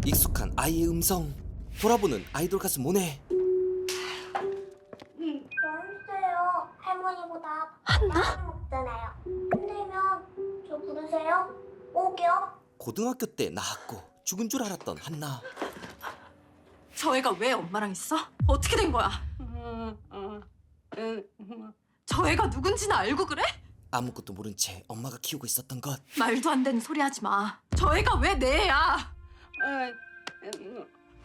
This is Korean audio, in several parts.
익숙한 아이의 음성. 돌아보는 아이돌 가수 모네. 여보세요. 할머니보다 한나 먹잖아요. 힘들면 저 부르세요. 오기요. 고등학교 때 낳았고 죽은 줄 알았던 한나. 저 애가 왜 엄마랑 있어? 어떻게 된 거야? 저 애가 누군지는 알고 그래? 아무것도 모른 채 엄마가 키우고 있었던 것. 말도 안 되는 소리 하지 마. 저 애가 왜 내 애야?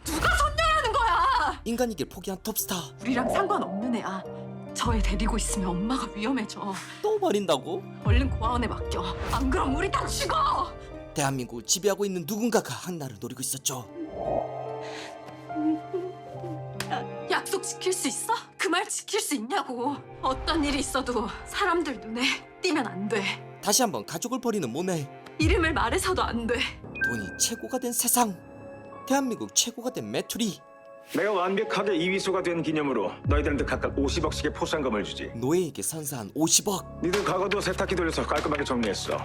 누가 손녀라는 거야? 인간이길 포기한 톱스타. 우리랑 상관없는 애야. 저 애 데리고 있으면 엄마가 위험해져. 또 버린다고? 얼른 고아원에 맡겨. 안 그럼 우리 다 죽어. 대한민국을 지배하고 있는 누군가가 한나를 노리고 있었죠. 약속 지킬 수 있어? 그 말 지킬 수 있냐고. 어떤 일이 있어도 사람들 눈에 띄면 안 돼. 다시 한번 가족을 버리는 모네. 이름을 말해서도 안 돼. 돈이 최고가 된 세상. 대한민국 최고가 된 메투리. 내가 완벽하게 이위소가 된 기념으로 너희들한테 각각 50억씩의 포상금을 주지. 노예에게 선사한 50억. 니들 과거도 세탁기 돌려서 깔끔하게 정리했어.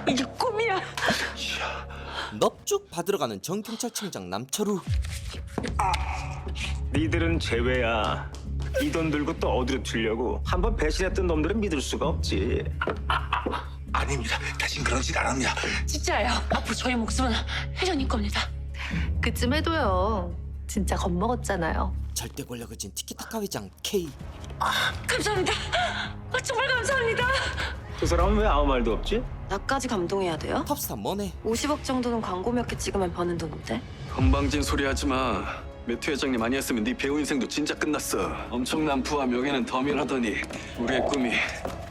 이게 꿈이야. 넙죽 받으러가는 정경찰청장 남철우. 니들은 제외야. 이 돈 들고 또 어디로 튀려고. 한번 배신했던 놈들은 믿을 수가 없지. 아닙니다. 다신 그런 짓 안 합니다. 진짜예요. 앞으로 저희 목숨은 혜련이 겁니다. 그쯤 해도요. 진짜 겁먹었잖아요. 절대 권력을 진 티키타카 회장 K. 감사합니다. 정말 감사합니다. 그 사람은 왜 아무 말도 없지? 나까지 감동해야 돼요? 톱스타 모네. 50억 정도는 광고 몇 개 찍으면 버는 돈인데. 건방진 소리 하지 마. 매튜 회장님 아니었으면 네 배우 인생도 진짜 끝났어. 엄청난 부와 명예는 덤이라더니 우리의 꿈이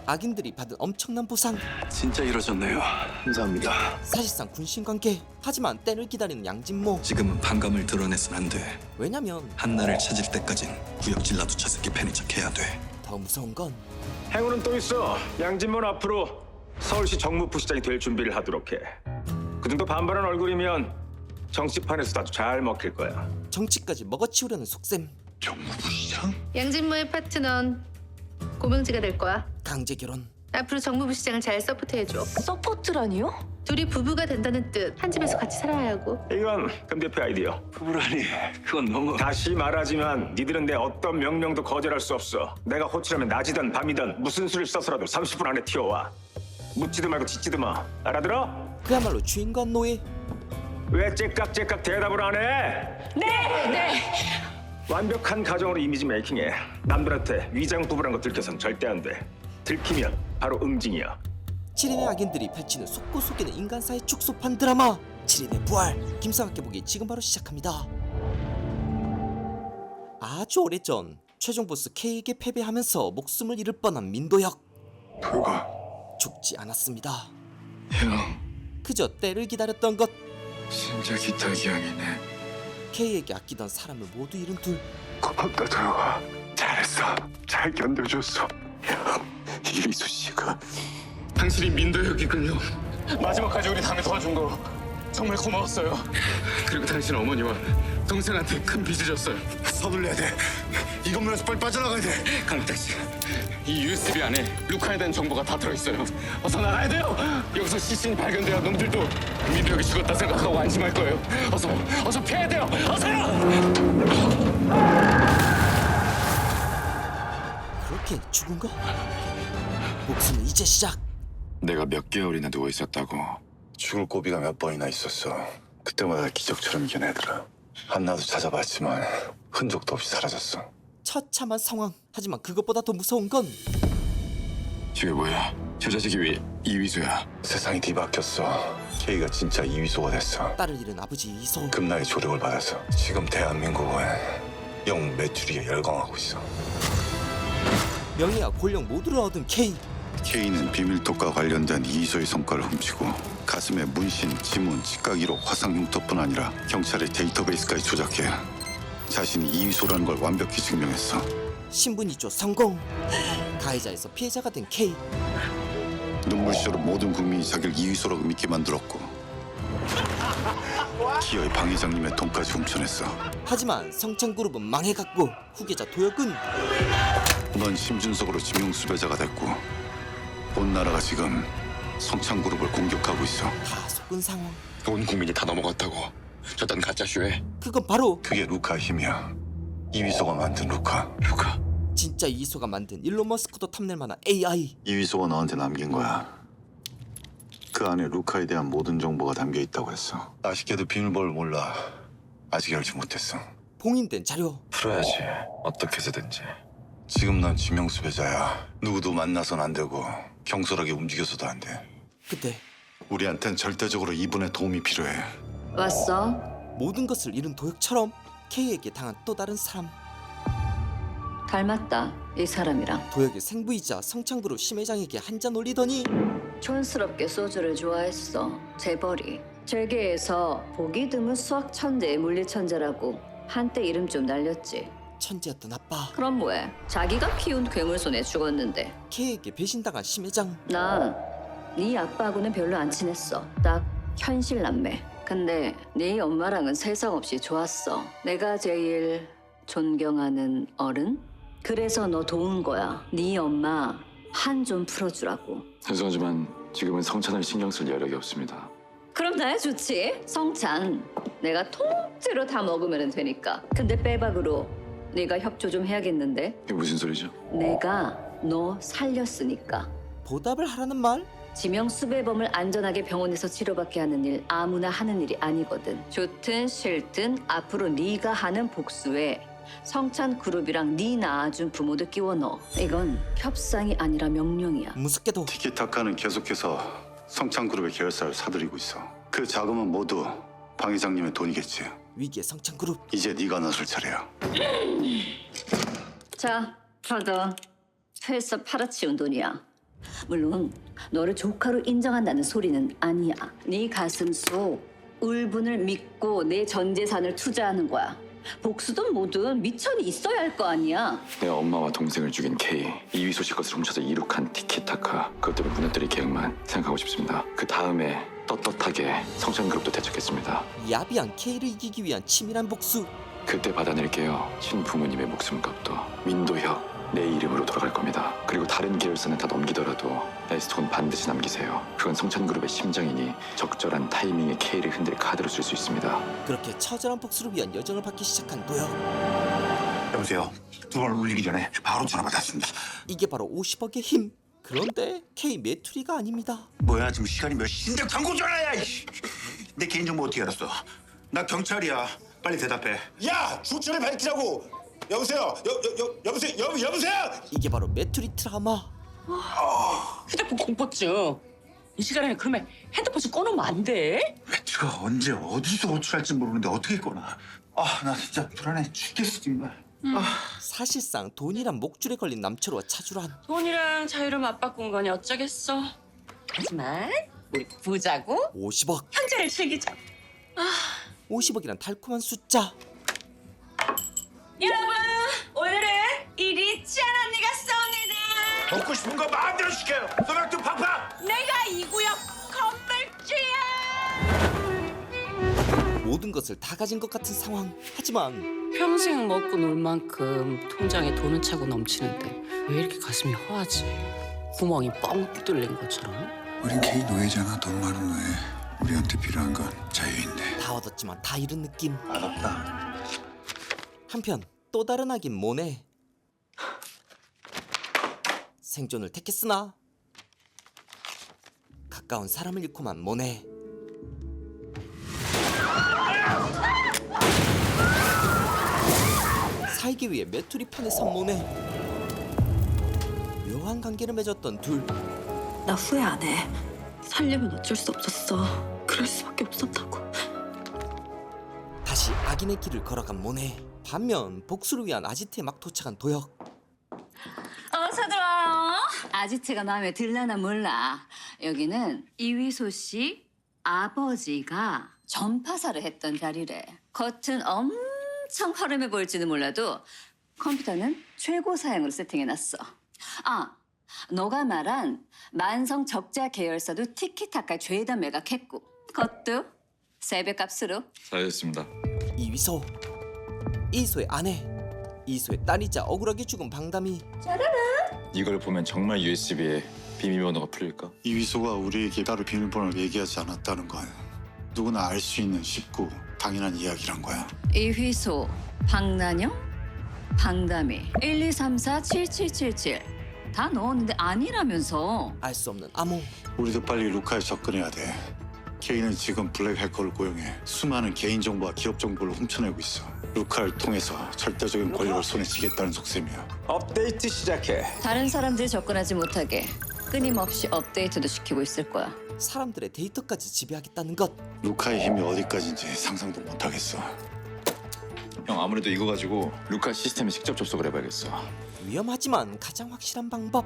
악인들이 받은 엄청난 보상. 진짜 이루어졌네요. 감사합니다. 사실상 군신관계. 하지만 때를 기다리는 양진모. 지금은 반감을 드러내선 안 돼. 왜냐면 한나를 찾을 때까진 구역질라도 차스키 팬인 척 해야 돼. 더 무서운 건 행운은 또 있어. 양진모는 앞으로 서울시 정무부시장이 될 준비를 하도록 해. 그 정도 반반한 얼굴이면 정치판에서도 아주 잘 먹힐 거야. 정치까지 먹어치우려는 속셈. 정무부시장? 양진모의 파트너는 고명지가 될 거야. 강제 결혼. 앞으로 정무부 시장을 잘 서포트해줘. 서포트라니요? 둘이 부부가 된다는 뜻. 한 집에서 같이 살아야 하고. 이건 금 대표 아이디어. 부부라니 그건 너무... 다시 말하지만 니들은 내 어떤 명령도 거절할 수 없어. 내가 호출하면 낮이든 밤이든 무슨 수를 써서라도 30분 안에 튀어와. 묻지도 말고 짓지도 마. 알아들어? 그야말로 주인과 노예. 왜 째깍째깍 대답을 안 해? 네. 완벽한 가정으로 이미지 메이킹해. 남들한테 위장 부부란 거 들켜선 절대 안 돼. 들키면 바로 응징이야. 7인의 악인들이 펼치는 속고 속이는 인간사의 축소판 드라마 7인의 부활. 김상학계 보기 지금 바로 시작합니다. 아주 오래전 최종 보스 K에게 패배하면서 목숨을 잃을 뻔한 민도혁. 불가. 죽지 않았습니다. 형, 그저 때를 기다렸던 것. 진짜 기타 기양이네. K에게 아끼던 사람을 모두 잃은 둘. 고맙다 들어가. 잘했어. 잘 견뎌줬어. 형, 이위수 씨가 당신이 민도혁이군요. 마지막까지 우리 당에 도와준 거 정말 고마웠어요. 그리고 당신 어머니와 동생한테 큰 빚을 졌어요. 서둘러야 돼. 이 건물에서 빨리 빠져나가야 돼. 강택 씨. 이 USB 안에 루카에 대한 정보가 다 들어있어요. 어서 나가야 돼요. 여기서 시신이 발견돼야 놈들도 민도혁이 죽었다 생각하고 안심할 거예요. 어서 피해야 돼요. 어서요. 그렇게 죽은 거? 목숨은 이제 시작. 내가 몇 개월이나 누워 있었다고. 죽을 고비가 몇 번이나 있었어. 그때마다 기적처럼 이겨내더라. 한나도 찾아봤지만 흔적도 없이 사라졌어. 처참한 상황. 하지만 그것보다 더 무서운 건 이게 뭐야? 저 자식이 왜 이위소야? 세상이 뒤바뀌었어. K가 진짜 이위소가 됐어. 딸을 잃은 아버지 이소. 금나의 조력을 받아서 지금 대한민국은 영웅 메추리에 열광하고 있어. 명예와 권력 모두를 얻은 K. K는 비밀톡과 관련된 이위소의 성과를 훔치고 가슴에 문신, 지문, 직각이로 화상 흉터뿐 아니라 경찰의 데이터베이스까지 조작해 자신이 이위소라는 걸 완벽히 증명했어. 신분이죠 성공. 가해자에서 피해자가 된 K. 눈물쇼로 모든 국민이 자기를 이위소라고 믿게 만들었고 기어의 방 회장님의 돈까지 훔쳐냈어. 하지만 성창그룹은 망해갔고 후계자 도혁은 넌 심준석으로 지명수배자가 됐고 온 나라가 지금 성창그룹을 공격하고 있어. 다 속은 상황. 온 국민이 다 넘어갔다고. 저딴 가짜쇼에. 그건 바로 그게 루카 힘이야. 이위소가 만든 루카. 진짜 이소가 만든 일론 머스크도 탐낼 만한 AI. 이위소가 너한테 남긴 거야. 그 안에 루카에 대한 모든 정보가 담겨 있다고 했어. 아쉽게도 비밀번호를 몰라. 아직 열지 못했어. 봉인된 자료. 풀어야지. 어떻게 해서든지. 지금 난 지명수배자야. 누구도 만나선 안 되고 경솔하게 움직여서도 안 돼. 그때 우리한텐 절대적으로 이분의 도움이 필요해. 왔어? 모든 것을 잃은 도혁처럼 K에게 당한 또 다른 사람. 닮았다, 이 사람이랑. 도혁의 생부이자 성창그룹 심회장에게 한잔 올리더니 촌스럽게 소주를 좋아했어. 재벌이. 재계에서 보기 드문 수학 천재의 물리 천재라고 한때 이름 좀 날렸지. 천재였던 아빠. 그럼 뭐해? 자기가 키운 괴물손에 죽었는데. K에게 배신당한 심회장. 난 네 아빠하고는 별로 안 친했어. 딱 현실 남매. 근데 네 엄마랑은 세상 없이 좋았어. 내가 제일 존경하는 어른? 그래서 너 도운 거야. 네 엄마 한 좀 풀어주라고. 죄송하지만 지금은 성찬을 신경 쓸 여력이 없습니다. 그럼 나야 좋지. 성찬 내가 통째로 다 먹으면 되니까. 근데 빼박으로 네가 협조 좀 해야겠는데. 이게 무슨 소리죠? 내가 너 살렸으니까. 보답을 하라는 말? 지명수배범을 안전하게 병원에서 치료받게 하는 일 아무나 하는 일이 아니거든. 좋든 싫든 앞으로 네가 하는 복수에 성찬그룹이랑 네 낳아준 부모도 끼워 넣어. 이건 협상이 아니라 명령이야. 무섭게도 티키타카는 계속해서 성창그룹의 계열사를 사들이고 있어. 그 자금은 모두 방 회장님의 돈이겠지. 위기의 성창그룹. 이제 네가 나설 차례야. 자, 받아. 회사 팔아치운 돈이야. 물론 너를 조카로 인정한다는 소리는 아니야. 네 가슴 속 울분을 믿고 내 전 재산을 투자하는 거야. 복수든 뭐든 미천이 있어야 할 거 아니야. 내 엄마와 동생을 죽인 K, 이위소 씨 것을 훔쳐서 이룩한 티키타카, 그것들을 무너뜨릴 계획만 생각하고 싶습니다. 그 다음에 떳떳하게 성찬그룹도 대적했습니다. 야비한 K를 이기기 위한 치밀한 복수. 그때 받아낼게요. 친부모님의 목숨값도. 민도혁, 내 이름으로 돌아갈 겁니다. 그리고 다른 계열사는 다 넘기더라도 에스톤 반드시 남기세요. 그건 성찬그룹의 심장이니 적절한 타이밍에 K를 흔들 카드로 쓸 수 있습니다. 그렇게 처절한 복수를 위한 여정을 받기 시작한 도혁. 여보세요. 두 번 울리기 전에 바로 전화 받았습니다. 이게 바로 50억의 힘. 그런데 K 메투리가 아닙니다. 뭐야 지금 시간이 몇 시인데 광고 전화야. 이씨. 내 개인정보 어떻게 알았어? 나 경찰이야. 빨리 대답해. 야 주체를 밝히자고. 여보세요. 여보세요. 이게 바로 메투리 트라우마. 휴대폰 공포증. 이 시간에 그러면 핸드폰 좀 꺼놓으면 안 돼? 매트가 언제 어디서 호출할지 모르는데 어떻게 꺼나. 나 진짜 불안해 죽겠어 정말. 사실상 돈이란 목줄에 걸린 남철호와 차주란. 돈이랑 자유를 맞바꾼 거니 어쩌겠어. 하지만 우리 부자고 50억. 현재를 즐기자. 50억이란 달콤한 숫자. 여러분, 오늘은 이 리치한 언니가 쏩니다. 먹고 싶은 거 마음대로 시켜요. 소맥도 팍팍. 내가 이 구역 건물주야. 모든 것을 다 가진 것 같은 상황. 하지만 평생 먹고 놀 만큼 통장에 돈은 차고 넘치는데 왜 이렇게 가슴이 허하지? 구멍이 뻥 뚫린 것처럼. 우린 개인 노예잖아. 돈 많은 노예. 우리한테 필요한 건 자유인데. 다 얻었지만 다 잃은 느낌. 알았다. 한편 또 다른 악인 모네. 생존을 택했으나 가까운 사람을 잃고만 모네. 살기 위해 메투리 판에 선 모네. 묘한 관계를 맺었던 둘. 나 후회 안 해. 살려면 어쩔 수 없었어. 그럴 수밖에 없었다고. 다시 악인의 길을 걸어간 모네. 반면 복수를 위한 아지트에 막 도착한 도혁. 어서 들어와요. 아지트가 마음에 들라나 몰라. 여기는 이위소 씨 아버지가 전파사를 했던 자리래. 겉은 엄청 허름해 보일지는 몰라도 컴퓨터는 최고 사양으로 세팅해놨어. 너가 말한 만성 적자 계열사도 티키타카 죄다 매각했고 그것도 3배 값으로. 잘했습니다. 이위소. 이소의 아내. 이소의 딸이자 억울하게 죽은 방담이. 이걸 보면 정말 USB에 비밀번호가 풀릴까? 이위소가 우리에게 따로 비밀번호를 얘기하지 않았다는 건 누구나 알 수 있는 쉽고 당연한 이야기란 거야. 이휘소, 박난영, 방담이 1234-7777 다 넣었는데 아니라면서. 알 수 없는 암호. 우리도 빨리 루카에 접근해야 돼. 케이는 지금 블랙 해커를 고용해 수많은 개인정보와 기업정보를 훔쳐내고 있어. 루카를 통해서 절대적인 권력을 손에 쥐겠다는 속셈이야. 업데이트 시작해. 다른 사람들이 접근하지 못하게 끊임없이 업데이트도 시키고 있을 거야. 사람들의 데이터까지 지배하겠다는 것. 루카의 힘이 어디까지인지 상상도 못하겠어. 형 아무래도 이거 가지고 루카 시스템에 직접 접속을 해봐야겠어. 위험하지만 가장 확실한 방법.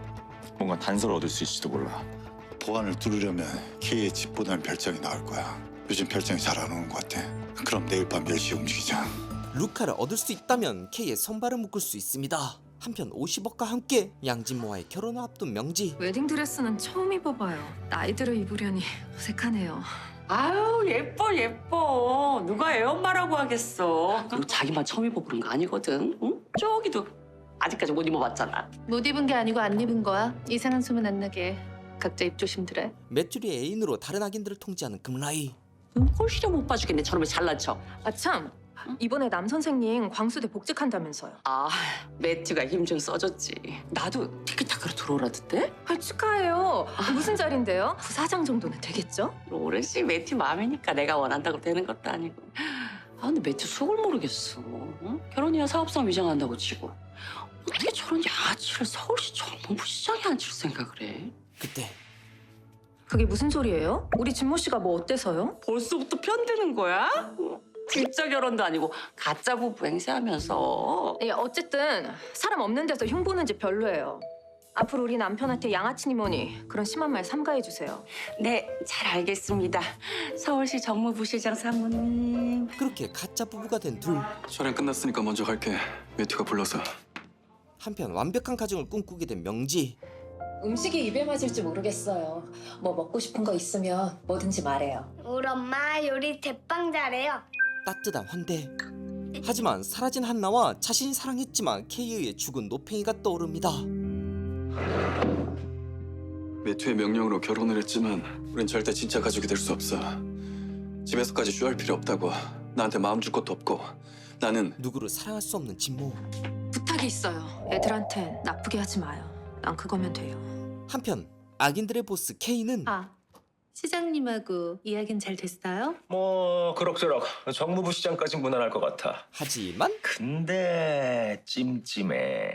뭔가 단서를 얻을 수 있을지도 몰라. 보안을 뚫으려면 K의 집보다는 별장이 나을 거야. 요즘 별장이 잘 안 오는 것 같아. 그럼 내일 밤 10시에 움직이자. 루카를 얻을 수 있다면 K의 손발을 묶을 수 있습니다. 한편 50억과 함께 양진모와의 결혼을 앞둔 명지. 웨딩드레스는 처음 입어봐요. 나이 들어 입으려니 어색하네요. 아유 예뻐. 누가 애엄마라고 하겠어. 그리고 자기만 처음 입어보는 거 아니거든. 응? 저기도 아직까지 못 입어봤잖아. 못 입은 게 아니고 안 입은 거야. 이상한 소문 안 나게 각자 입 조심들해. 메뚜리의 애인으로 다른 악인들을 통제하는 금라이. 꼴시려 못 봐주겠네. 저놈의 잘난 척. 아 참, 이번에 남 선생님 광수대 복직한다면서요. 아 매튜가 힘 좀 써줬지. 나도 티키타카로 들어오라던데? 아, 축하해요. 무슨 자리인데요? 부사장 정도는 되겠죠? 오랜시 매튜 마음이니까 내가 원한다고 되는 것도 아니고. 아 근데 매튜 속을 모르겠어. 응? 결혼이야 사업상 위장한다고 치고 어떻게 저런 야치를 서울시 정무부시장에 앉힐 생각을 해? 그때 그게 무슨 소리예요? 우리 진모 씨가 뭐 어때서요? 벌써부터 편드는 거야? 진짜 결혼도 아니고 가짜 부부 행세하면서. 예, 어쨌든 사람 없는 데서 흉보는 집 별로예요. 앞으로 우리 남편한테 양아치니 뭐니 그런 심한 말 삼가해 주세요. 네, 잘 알겠습니다. 서울시 정무부시장 사모님. 그렇게 가짜 부부가 된 둘. 촬영 끝났으니까 먼저 갈게. 매튜가 불러서. 한편 완벽한 가정을 꿈꾸게 된 명지. 음식이 입에 맞을지 모르겠어요. 뭐 먹고 싶은 거 있으면 뭐든지 말해요. 우리 엄마 요리 대빵 잘해요. 따뜻한 환대. 하지만 사라진 한나와 자신이 사랑했지만 K에 의해 죽은 노팽이가 떠오릅니다. 매튜의 명령으로 결혼을 했지만 우린 절대 진짜 가족이 될 수 없어. 집에서까지 쉬할 필요 없다고. 나한테 마음 줄 것도 없고. 나는 누구를 사랑할 수 없는 진모. 부탁이 있어요. 애들한테 나쁘게 하지 마요. 난 그거면 돼요. 한편 악인들의 보스 K는 아, 시장님하고 이야기는 잘 됐어요? 뭐 그럭저럭 정무부 시장까지 무난할 것 같아. 하지만 근데 찜찜해.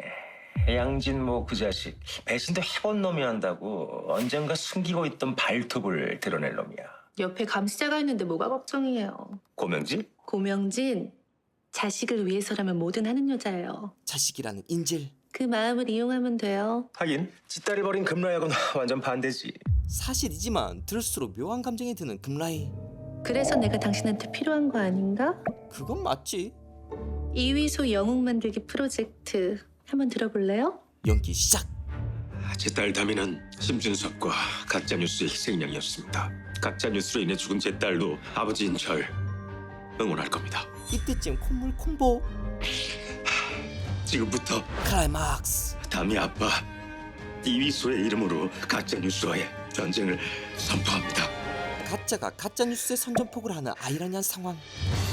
양진모 그 자식 배신도 해본 놈이 한다고 언젠가 숨기고 있던 발톱을 드러낼 놈이야. 옆에 감시자가 있는데 뭐가 걱정이에요. 고명진? 고명진, 자식을 위해서라면 뭐든 하는 여자예요. 자식이라는 인질. 그 마음을 이용하면 돼요. 하긴 짓다리 버린 금라하고는 완전 반대지. 사실이지만 들을수록 묘한 감정이 드는 금라이. 그래서 내가 당신한테 필요한 거 아닌가? 그건 맞지. 이휘소 영웅 만들기 프로젝트 한번 들어볼래요? 연기 시작. 제 딸 다미는 심준섭과 가짜뉴스의 희생양이었습니다. 가짜뉴스로 인해 죽은 제 딸도 아버지인 절 응원할 겁니다. 이때쯤 콧물 콤보. 지금부터 클라이막스. 다미 아빠 이휘소의 이름으로 가짜뉴스와의 전쟁을 선포합니다. 가짜가 가짜뉴스에 선전포고를 하는 아이러니한 상황.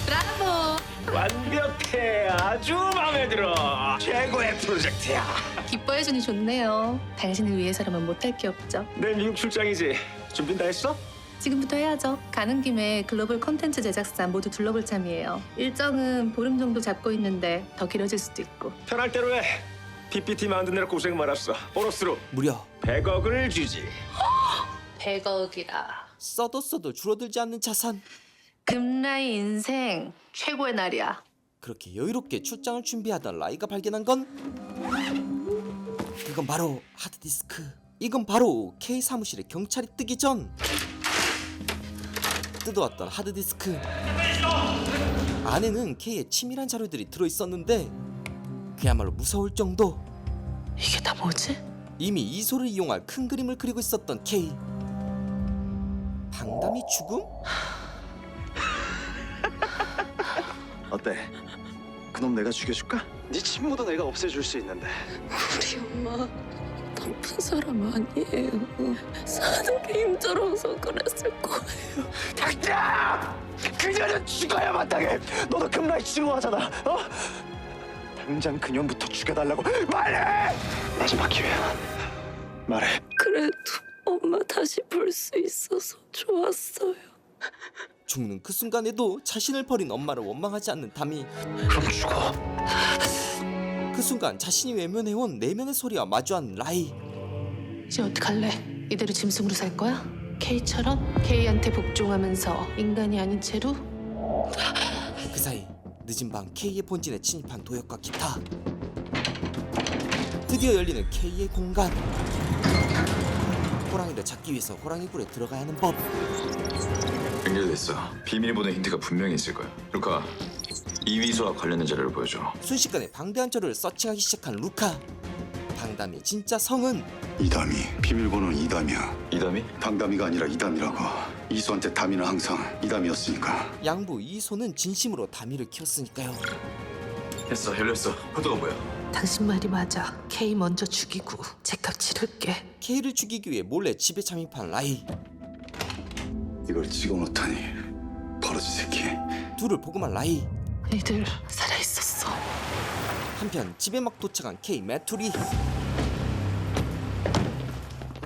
브라보! 완벽해. 아주 마음에 들어. 최고의 프로젝트야. 기뻐해주니 좋네요. 당신을 위해서라면 못할 게 없죠. 내일 미국 출장이지. 준비 다 했어? 지금부터 해야죠. 가는 김에 글로벌 콘텐츠 제작사 모두 둘러볼 참이에요. 일정은 보름 정도 잡고 있는데 더 길어질 수도 있고. 편할 대로 해. PPT 만드느라 고생 많았어. 보너스로 무려 100억을 주지. 100억이라. 써도 줄어들지 않는 자산. 금라이 인생 최고의 날이야. 그렇게 여유롭게 출장을 준비하던 라이가 발견한 건 그건 바로 하드디스크. 이건 바로 K 사무실에 경찰이 뜨기 전 뜯어왔던 하드디스크. 안에는 K의 치밀한 자료들이 들어있었는데 그야말로 무서울 정도. 이게 다 뭐지? 이미 이소를 이용할 큰 그림을 그리고 있었던 K. 방담이 죽음? 어때? 그놈 내가 죽여줄까? 네 친모도 내가 없애줄 수 있는데. 우리 엄마 나쁜 사람 아니에요. 사는 게 힘들어서 그랬을 거예요. 닥쳐! 그 그녀는 죽어야 마땅해. 너도 금라이 증오하잖아. 어? 당장 그년부터 죽여달라고 말해. 마지막 기회야. 말해. 그래도 엄마 다시 볼 수 있어서 좋았어요. 죽는 그 순간에도 자신을 버린 엄마를 원망하지 않는 담이. 그럼 죽어. 그 순간 자신이 외면해온 내면의 소리와 마주한 라이. 이제 어떡할래? 이대로 짐승으로 살 거야? K처럼 K한테 복종하면서 인간이 아닌 채로? 그 사이 늦은 밤 K의 본진에 침입한 도혁과 기타. 드디어 열리는 K의 공간. 호랑이를 잡기 위해서 호랑이 굴에 들어가야 하는 법. 연결됐어. 비밀번호 힌트가 분명히 있을 거야. 루카, 이위수와 관련된 자료를 보여줘. 순식간에 방대한 자료를 서칭하기 시작한 루카. 방담의 진짜 성은 이담이. 비밀번호는 이담이야. 이담이? 방담이가 아니라 이담이라고. 이수한테 담이는 항상 이담이었으니까. 양부 이소는 진심으로 다미를 키웠으니까요. 됐어, 열렸어. 코드가 뭐야? 당신 말이 맞아. K 먼저 죽이고 제값 치를게. K를 죽이기 위해 몰래 집에 잠입한 라이. 이걸 찍어놓다니. 버러지 새끼. 둘을 보고만 라이. 니들 살아있었어. 한편 집에 막 도착한 K 메투리.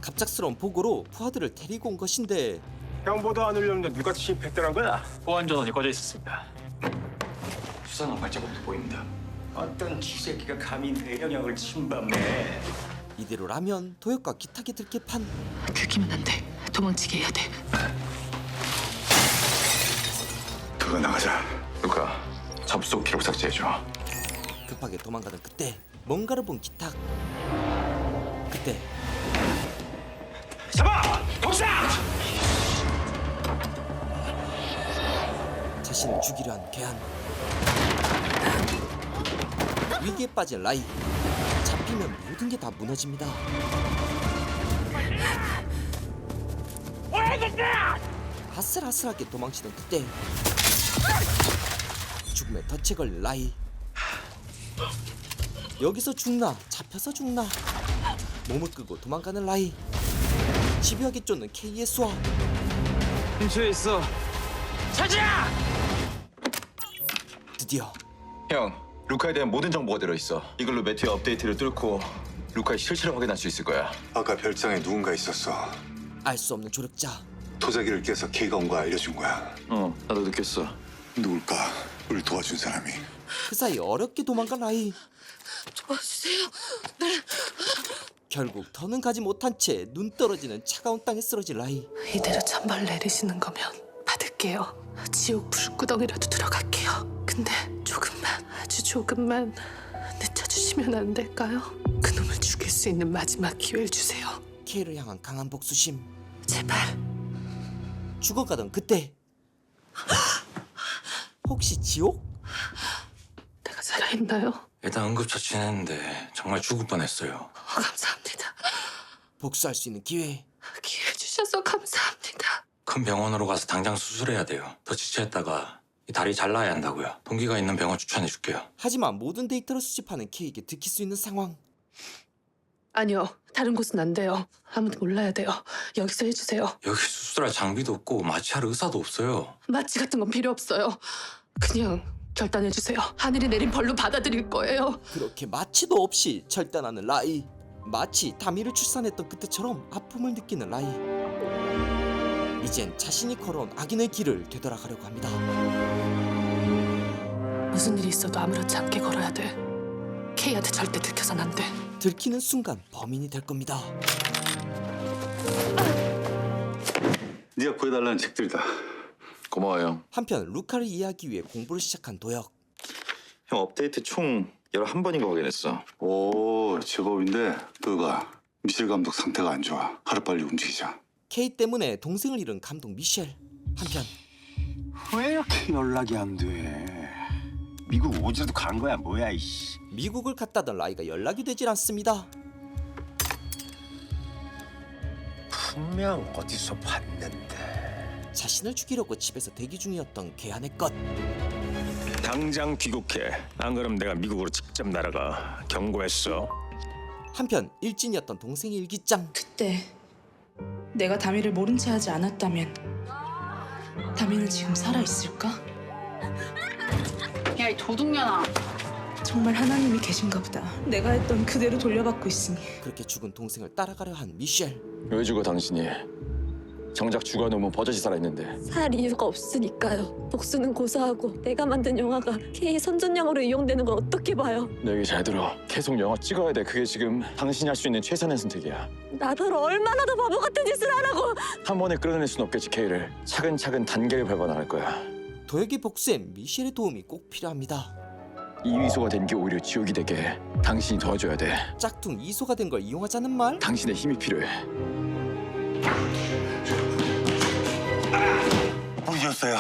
갑작스러운 보고로 부하들을 데리고 온 것인데 형보다 안 울렸는데 누가 침입했다는 거야? 보안 전원이 꺼져 있었습니다. 수상한 발자국도 보입니다. 어떤 쥐새끼가 감히 내 영역을 침범해. 이대로라면 도혁과 기탁이 들깨판. 들키면 안 돼. 도망치게 해야 돼. 그거 나가자. 루카, 접속 기록 삭제해줘. 급하게 도망가던 그때 뭔가를 본 기탁. 그때 잡아! 독사! 자신을 죽이려 한 괴한. 위기에 빠진 라이. 잡히면 모든 게 다 무너집니다. 아슬아슬하게 도망치던 그때 죽음의 덫에 걸린 라이. 여기서 죽나 잡혀서 죽나. 몸을 끄고 도망가는 라이. 집요하게 쫓는 K의 수아. 근처에 있어. 찾아! 드디어 형, 루카에 대한 모든 정보가 들어있어. 이걸로 매튜의 업데이트를 뚫고 루카의 실체를 확인할 수 있을 거야. 아까 별장에 누군가 있었어. 알 수 없는 조력자. 도자기를 깨서 K가 온 거 알려준 거야. 나도 느꼈어. 누굴까? 우리 도와준 사람이. 그 사이 어렵게 도망간 라이. 도와주세요. 결국 더는 가지 못한 채 눈 떨어지는 차가운 땅에 쓰러진 라이. 이대로 찬벌 내리시는 거면 받을게요. 지옥 불구덩이라도 들어갈게요. 근데 조금만, 아주 조금만 늦춰주시면 안 될까요? 그놈을 죽일 수 있는 마지막 기회를 주세요. K를 향한 강한 복수심. 제발. 죽어가던 그때 혹시 지옥? 내가 살아있나요? 일단 응급처치는 했는데 정말 죽을 뻔했어요. 감사합니다. 복수할 수 있는 기회. 기회 주셔서 감사합니다. 큰 병원으로 가서 당장 수술해야 돼요. 더 지체했다가 이 다리 잘라야 한다고요. 동기가 있는 병원 추천해줄게요. 하지만 모든 데이터를 수집하는 K에게 들킬 수 있는 상황. 아니요. 다른 곳은 안 돼요. 아무도 몰라야 돼요. 여기서 해주세요. 여기 수술할 장비도 없고 마취할 의사도 없어요. 마취 같은 건 필요 없어요. 그냥 결단해주세요. 하늘이 내린 벌로 받아들일 거예요. 그렇게 마취도 없이 절단하는 라이. 마치 다미를 출산했던 그때처럼 아픔을 느끼는 라이. 이젠 자신이 걸어온 악인의 길을 되돌아가려고 합니다. 무슨 일이 있어도 아무렇지 않게 걸어야 돼. K한테 절대 들켜선 안 돼. 들키는 순간 범인이 될 겁니다. 네가 구해달라는 책들이다. 고마워요. 한편 루카를 이해하기 위해 공부를 시작한 도혁. 형, 업데이트 총 11번인 거 확인했어. 오, 제법인데 그가 미셸 감독 상태가 안 좋아. 하루빨리 움직이자. K 때문에 동생을 잃은 감독 미셸. 한편 왜 이렇게 연락이 안 돼? 미국 오지도 간 거야 뭐야 이씨. 미국을 갔다던 라이가 연락이 되질 않습니다. 분명 어디서 봤는데. 자신을 죽이려고 집에서 대기 중이었던 괴한의 것. 당장 귀국해. 안 그럼 내가 미국으로 직접 날아가. 경고했어. 한편 일진이었던 동생의 일기장. 그때 내가 다미를 모른 채 하지 않았다면 다민은 지금 살아있을까? 야, 이 도둑년아. 정말 하나님이 계신가 보다. 내가 했던 그대로 돌려받고 있으니. 그렇게 죽은 동생을 따라가려 한 미셸. 왜 죽어 당신이? 정작 죽어놓으면 버젓이 살아있는데. 살 이유가 없으니까요. 복수는 고사하고 내가 만든 영화가 K 선전용으로 이용되는 걸 어떻게 봐요? 너 얘기 잘 들어. 계속 영화 찍어야 돼. 그게 지금 당신이 할 수 있는 최선의 선택이야. 나더러 얼마나 더 바보 같은 짓을 하라고! 한 번에 끌어낼 순 없겠지, K를. 차근차근 단계를 밟아 나갈 거야. 도혁의 복수엔 미셸의 도움이 꼭 필요합니다. 이위소가 된 게 오히려 지옥이 되게 당신이 도와줘야 돼. 짝퉁 이소가 된 걸 이용하자는 말? 당신의 힘이 필요해. 부러졌어요.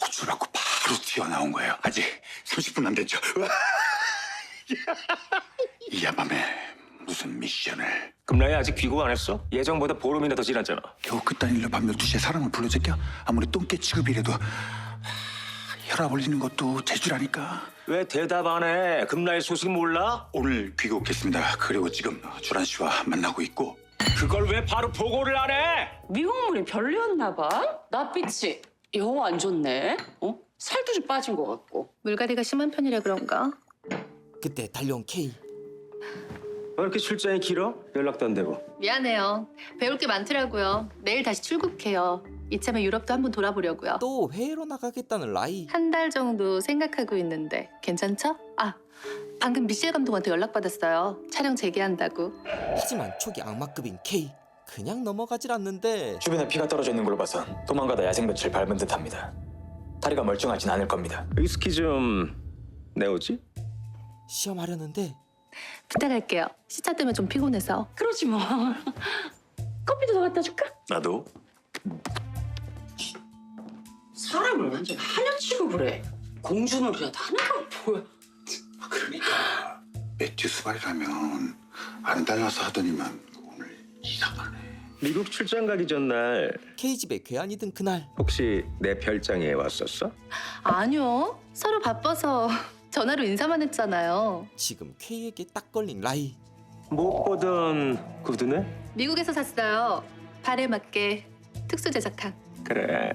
호출 받고 바로 튀어나온 거예요. 아직 30분 안 됐죠. 이 야밤에 무슨 미션을? 금라이 아직 귀국 안 했어? 예정보다 보름이나 더 지났잖아. 겨우 그딴 일로 밤 12시에 사람을 불러제껴? 아무리 똥개 취급이라도 혈압 올리는 것도 재주라니까. 왜 대답 안 해? 금라이 소식 몰라? 오늘 귀국했습니다. 그리고 지금 주란 씨와 만나고 있고. 그걸 왜 바로 보고를 안 해? 미국물이 별로였나 봐. 낯빛이 영 안 좋네. 살도 좀 빠진 것 같고. 물갈이가 심한 편이라 그런가? 그때 달려온 K. 왜 이렇게 출장이 길어? 연락도 안 되고. 미안해요. 배울 게 많더라고요. 내일 다시 출국해요. 이참에 유럽도 한번 돌아보려고요. 또 해외로 나가겠다는 라이. 한 달 정도 생각하고 있는데 괜찮죠? 아, 방금 미셸 감독한테 연락받았어요. 촬영 재개한다고. 하지만 초기 악마급인 K. 그냥 넘어가질 않는데 주변에 피가 떨어져 있는 걸로 봐선 도망가다 야생볕을 밟은 듯합니다. 다리가 멀쩡하진 않을 겁니다. 위스키 좀 내오지? 시험하려는데 부탁할게요. 시차 때문에 좀 피곤해서. 그러지 뭐. 커피도 더 갖다 줄까? 나도. 사람을 완전 하녀 취급을 해. 공주놀이라도 하는 걸 보여. 그러니까 매튜 수발이라면 안 달라서 하더니만 오늘 이상하네. 미국 출장 가기 전날 K 집에 괴한이 든 그날 혹시 내 별장에 왔었어? 아니요. 서로 바빠서 전화로 인사만 했잖아요. 지금 K에게 딱 걸린 라이. 못 보던 구두네? 미국에서 샀어요. 발에 맞게 특수 제작한. 그래.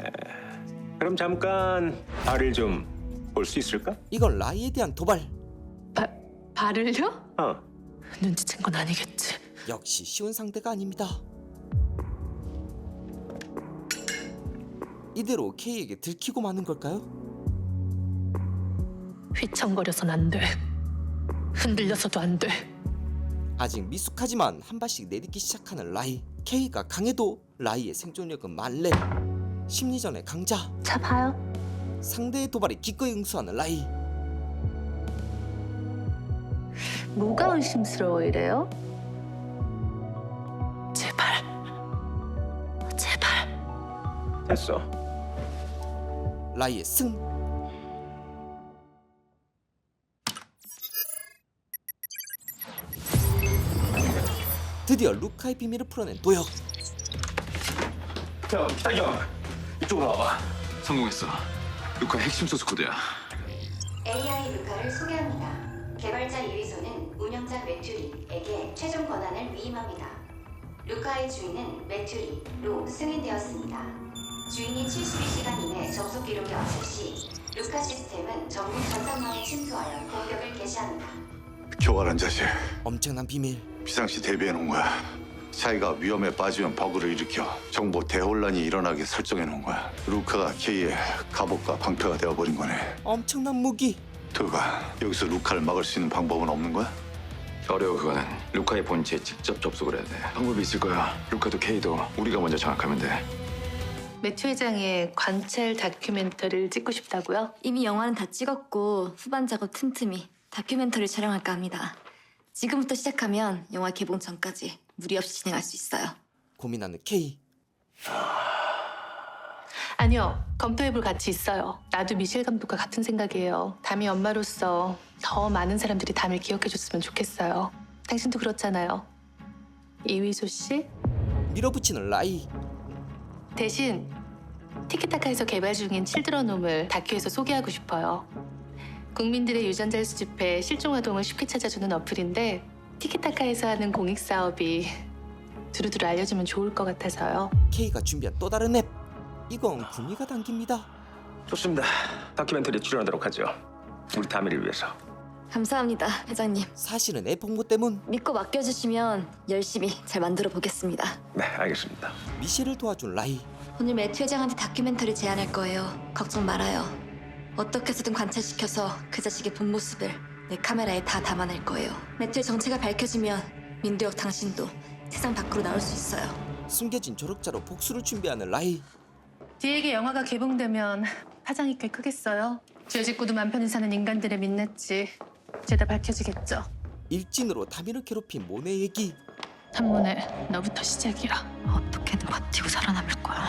그럼 잠깐 발을 좀 볼 수 있을까? 이건 라이에 대한 도발. 발을요? 눈치챈 건 아니겠지. 역시 쉬운 상대가 아닙니다. 이대로 K에게 들키고 마는 걸까요? 휘청거려선 안 돼. 흔들려서도 안 돼. 아직 미숙하지만 한 발씩 내딛기 시작하는 라이. K가 강해도 라이의 생존력은 만렙. 심리전의 강자. 자, 봐요. 상대의 도발에 기꺼이 응수하는 라이. 뭐가 의심스러워 이래요? 제발. 제발. 됐어. 라이의 승. 드디어 루카의 비밀을 풀어낸 도혁. 형, 기다려. 이쪽으로 와봐. 성공했어. 루카 핵심 소스 코드야. AI 루카를 소개합니다. 개발자 이위소는 운영자 매튜리에게 최종 권한을 위임합니다. 루카의 주인은 매튜리로 승인되었습니다. 주인이 72시간 이내 접속 기록이 없을 시 루카 시스템은 전국 전산망에 침투하여 공격을 개시합니다. 교활한 자식. 엄청난 비밀. 비상시 대비해 놓은 거야. 자기가 위험에 빠지면 버그를 일으켜 정보 대혼란이 일어나게 설정해 놓은 거야. 루카가 K의 갑옷과 방패가 되어버린 거네. 엄청난 무기. 도가 여기서 루카를 막을 수 있는 방법은 없는 거야? 어려워 그거는. 루카의 본체에 직접 접속을 해야 돼. 방법이 있을 거야. 루카도 K도 우리가 먼저 장악하면 돼. 매튜 회장의 관찰 다큐멘터리를 찍고 싶다고요? 이미 영화는 다 찍었고 후반 작업 틈틈이 다큐멘터리 촬영할까 합니다. 지금부터 시작하면 영화 개봉 전까지 무리 없이 진행할 수 있어요. 고민하는 K. 아니요. 검토해볼 가치 있어요. 나도 미셸 감독과 같은 생각이에요. 담이 엄마로서 더 많은 사람들이 담을 기억해줬으면 좋겠어요. 당신도 그렇잖아요. 이위소 씨? 밀어붙이는 라이. 대신 티키타카에서 개발 중인 칠드런홈을 다큐에서 소개하고 싶어요. 국민들의 유전자를 수집해 실종 아동을 쉽게 찾아주는 어플인데 티키타카에서 하는 공익 사업이 두루두루 알려주면 좋을 것 같아서요. K가 준비한 또 다른 앱. 이건 구미가 당깁니다. 좋습니다. 다큐멘터리에 출연하도록 하죠. 우리 다미를 위해서. 감사합니다, 회장님. 사실은 앱 홍보 때문 믿고 맡겨주시면 열심히 잘 만들어 보겠습니다. 네, 알겠습니다. 미셸을 도와준 라이. 오늘 매튜 회장한테 다큐멘터리 제안할 거예요. 걱정 말아요. 어떻게 해서든 관찰시켜서 그 자식의 본 모습을 내 카메라에 다 담아낼 거예요. 매튜의 정체가 밝혀지면 민도혁 당신도 세상 밖으로 나올 수 있어요. 숨겨진 조력자로 복수를 준비하는 라이. 디에게 영화가 개봉되면 파장이 꽤 크겠어요. 죄 짓고도 맘 편히 사는 인간들의 민낯이 죄다 밝혀지겠죠. 일진으로 다미를 괴롭힌 모네 얘기. 한모네, 너부터 시작이야. 어떻게든 버티고 살아남을 거야.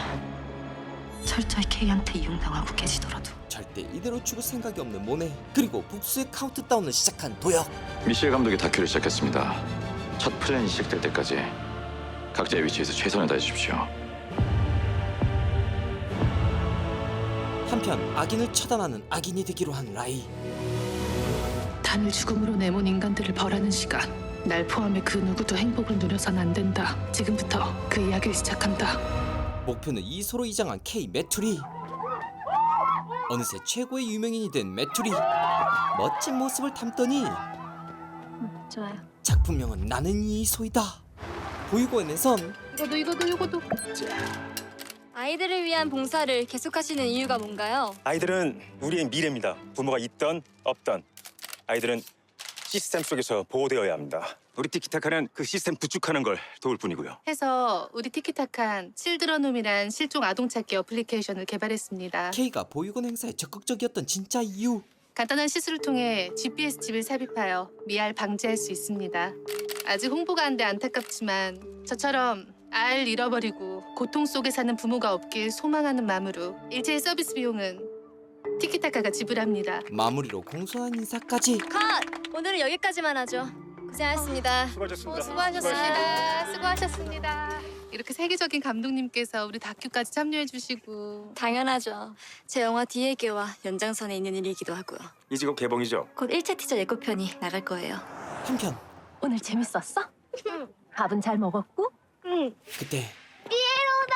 철저히 K한테 이용당하고 깨지더라도. 절대 이대로 죽을 생각이 없는 모네. 그리고 복수의 카운트다운을 시작한 도혁. 미셸 감독이 다큐를 시작했습니다. 첫 플랜이 시작될 때까지 각자의 위치에서 최선을 다해주십시오. 한편 악인을 처단하는 악인이 되기로 한 라이. 단을 죽음으로 내몬 인간들을 벌하는 시간. 날 포함해 그 누구도 행복을 누려선 안 된다. 지금부터 그 이야기를 시작한다. 목표는 이소로 이장한 K 메투리. 어느새 최고의 유명인이 된 메투리. 멋진 모습을 담더니 좋아요. 작품명은 나는 이소이다. 보이고엔에선 이거도. 아이들을 위한 봉사를 계속하시는 이유가 뭔가요? 아이들은 우리의 미래입니다. 부모가 있던 없던 아이들은 시스템 속에서 보호되어야 합니다. 우리 티키타카는 그 시스템 구축하는 걸 도울 뿐이고요. 해서 우리 티키타칸 칠드런홈이란 실종 아동 찾기 어플리케이션을 개발했습니다. K가 보이곤 행사에 적극적이었던 진짜 이유. 간단한 시술을 통해 GPS 칩을 삽입하여 미알 방지할 수 있습니다. 아직 홍보가 안 돼 안타깝지만 저처럼 알 잃어버리고 고통 속에 사는 부모가 없길 소망하는 마음으로 일체의 서비스 비용은 티키타카가 지불합니다. 마무리로 공손한 인사까지. 컷! 오늘은 여기까지만 하죠. 고생하셨습니다. 수고하셨습니다. 수고하셨습니다. 이렇게 세계적인 감독님께서 우리 다큐까지 참여해주시고. 당연하죠. 제 영화 디에게와 연장선에 있는 일이기도 하고요. 이 직업 개봉이죠? 곧 1차 티저 예고편이 나갈 거예요. 한편 오늘 재밌었어? 밥은 잘 먹었고? 응. 그때 피에로다!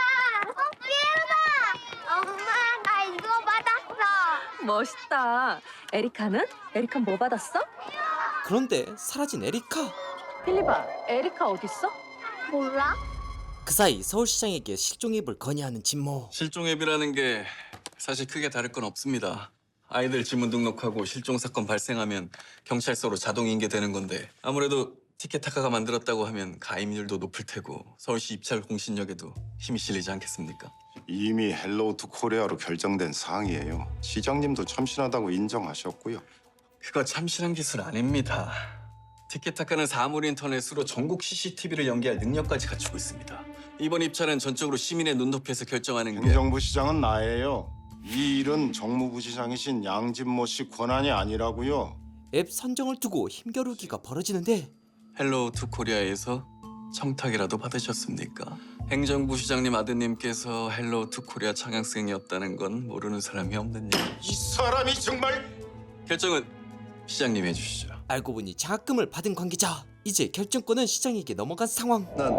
피에로다! 엄마, 나 이거 받았어. 멋있다. 에리카는? 에리카 뭐 받았어? 그런데 사라진 에리카. 필리바, 에리카 어딨어? 몰라? 그 사이 서울시장에게 실종 앱을 건의하는 진모. 실종 앱이라는 게 사실 크게 다를 건 없습니다. 아이들 지문 등록하고 실종 사건 발생하면 경찰서로 자동 인계되는 건데 아무래도 티켓타카가 만들었다고 하면 가입률도 높을 테고 서울시 입찰 공신력에도 힘이 실리지 않겠습니까? 이미 헬로우 투 코리아로 결정된 사항이에요. 시장님도 참신하다고 인정하셨고요. 그거 참신한 기술 아닙니다. 티켓타카는 사물 인터넷으로 전국 CCTV를 연계할 능력까지 갖추고 있습니다. 이번 입찰은 전적으로 시민의 눈높이에서 결정하는 게 행정부 시장은 나예요. 이 일은 정무부 시장이신 양진모 씨 권한이 아니라고요. 앱 선정을 두고 힘겨루기가 벌어지는데 헬로우 투 코리아에서 청탁이라도 받으셨습니까? 행정부 시장님 아드님께서 헬로우 투 코리아 창학생이었다는 건 모르는 사람이 없는 일. 이 사람이 정말... 결정은 시장님이 해주시죠. 알고 보니 장학금을 받은 관계자. 이제 결정권은 시장에게 넘어간 상황. 난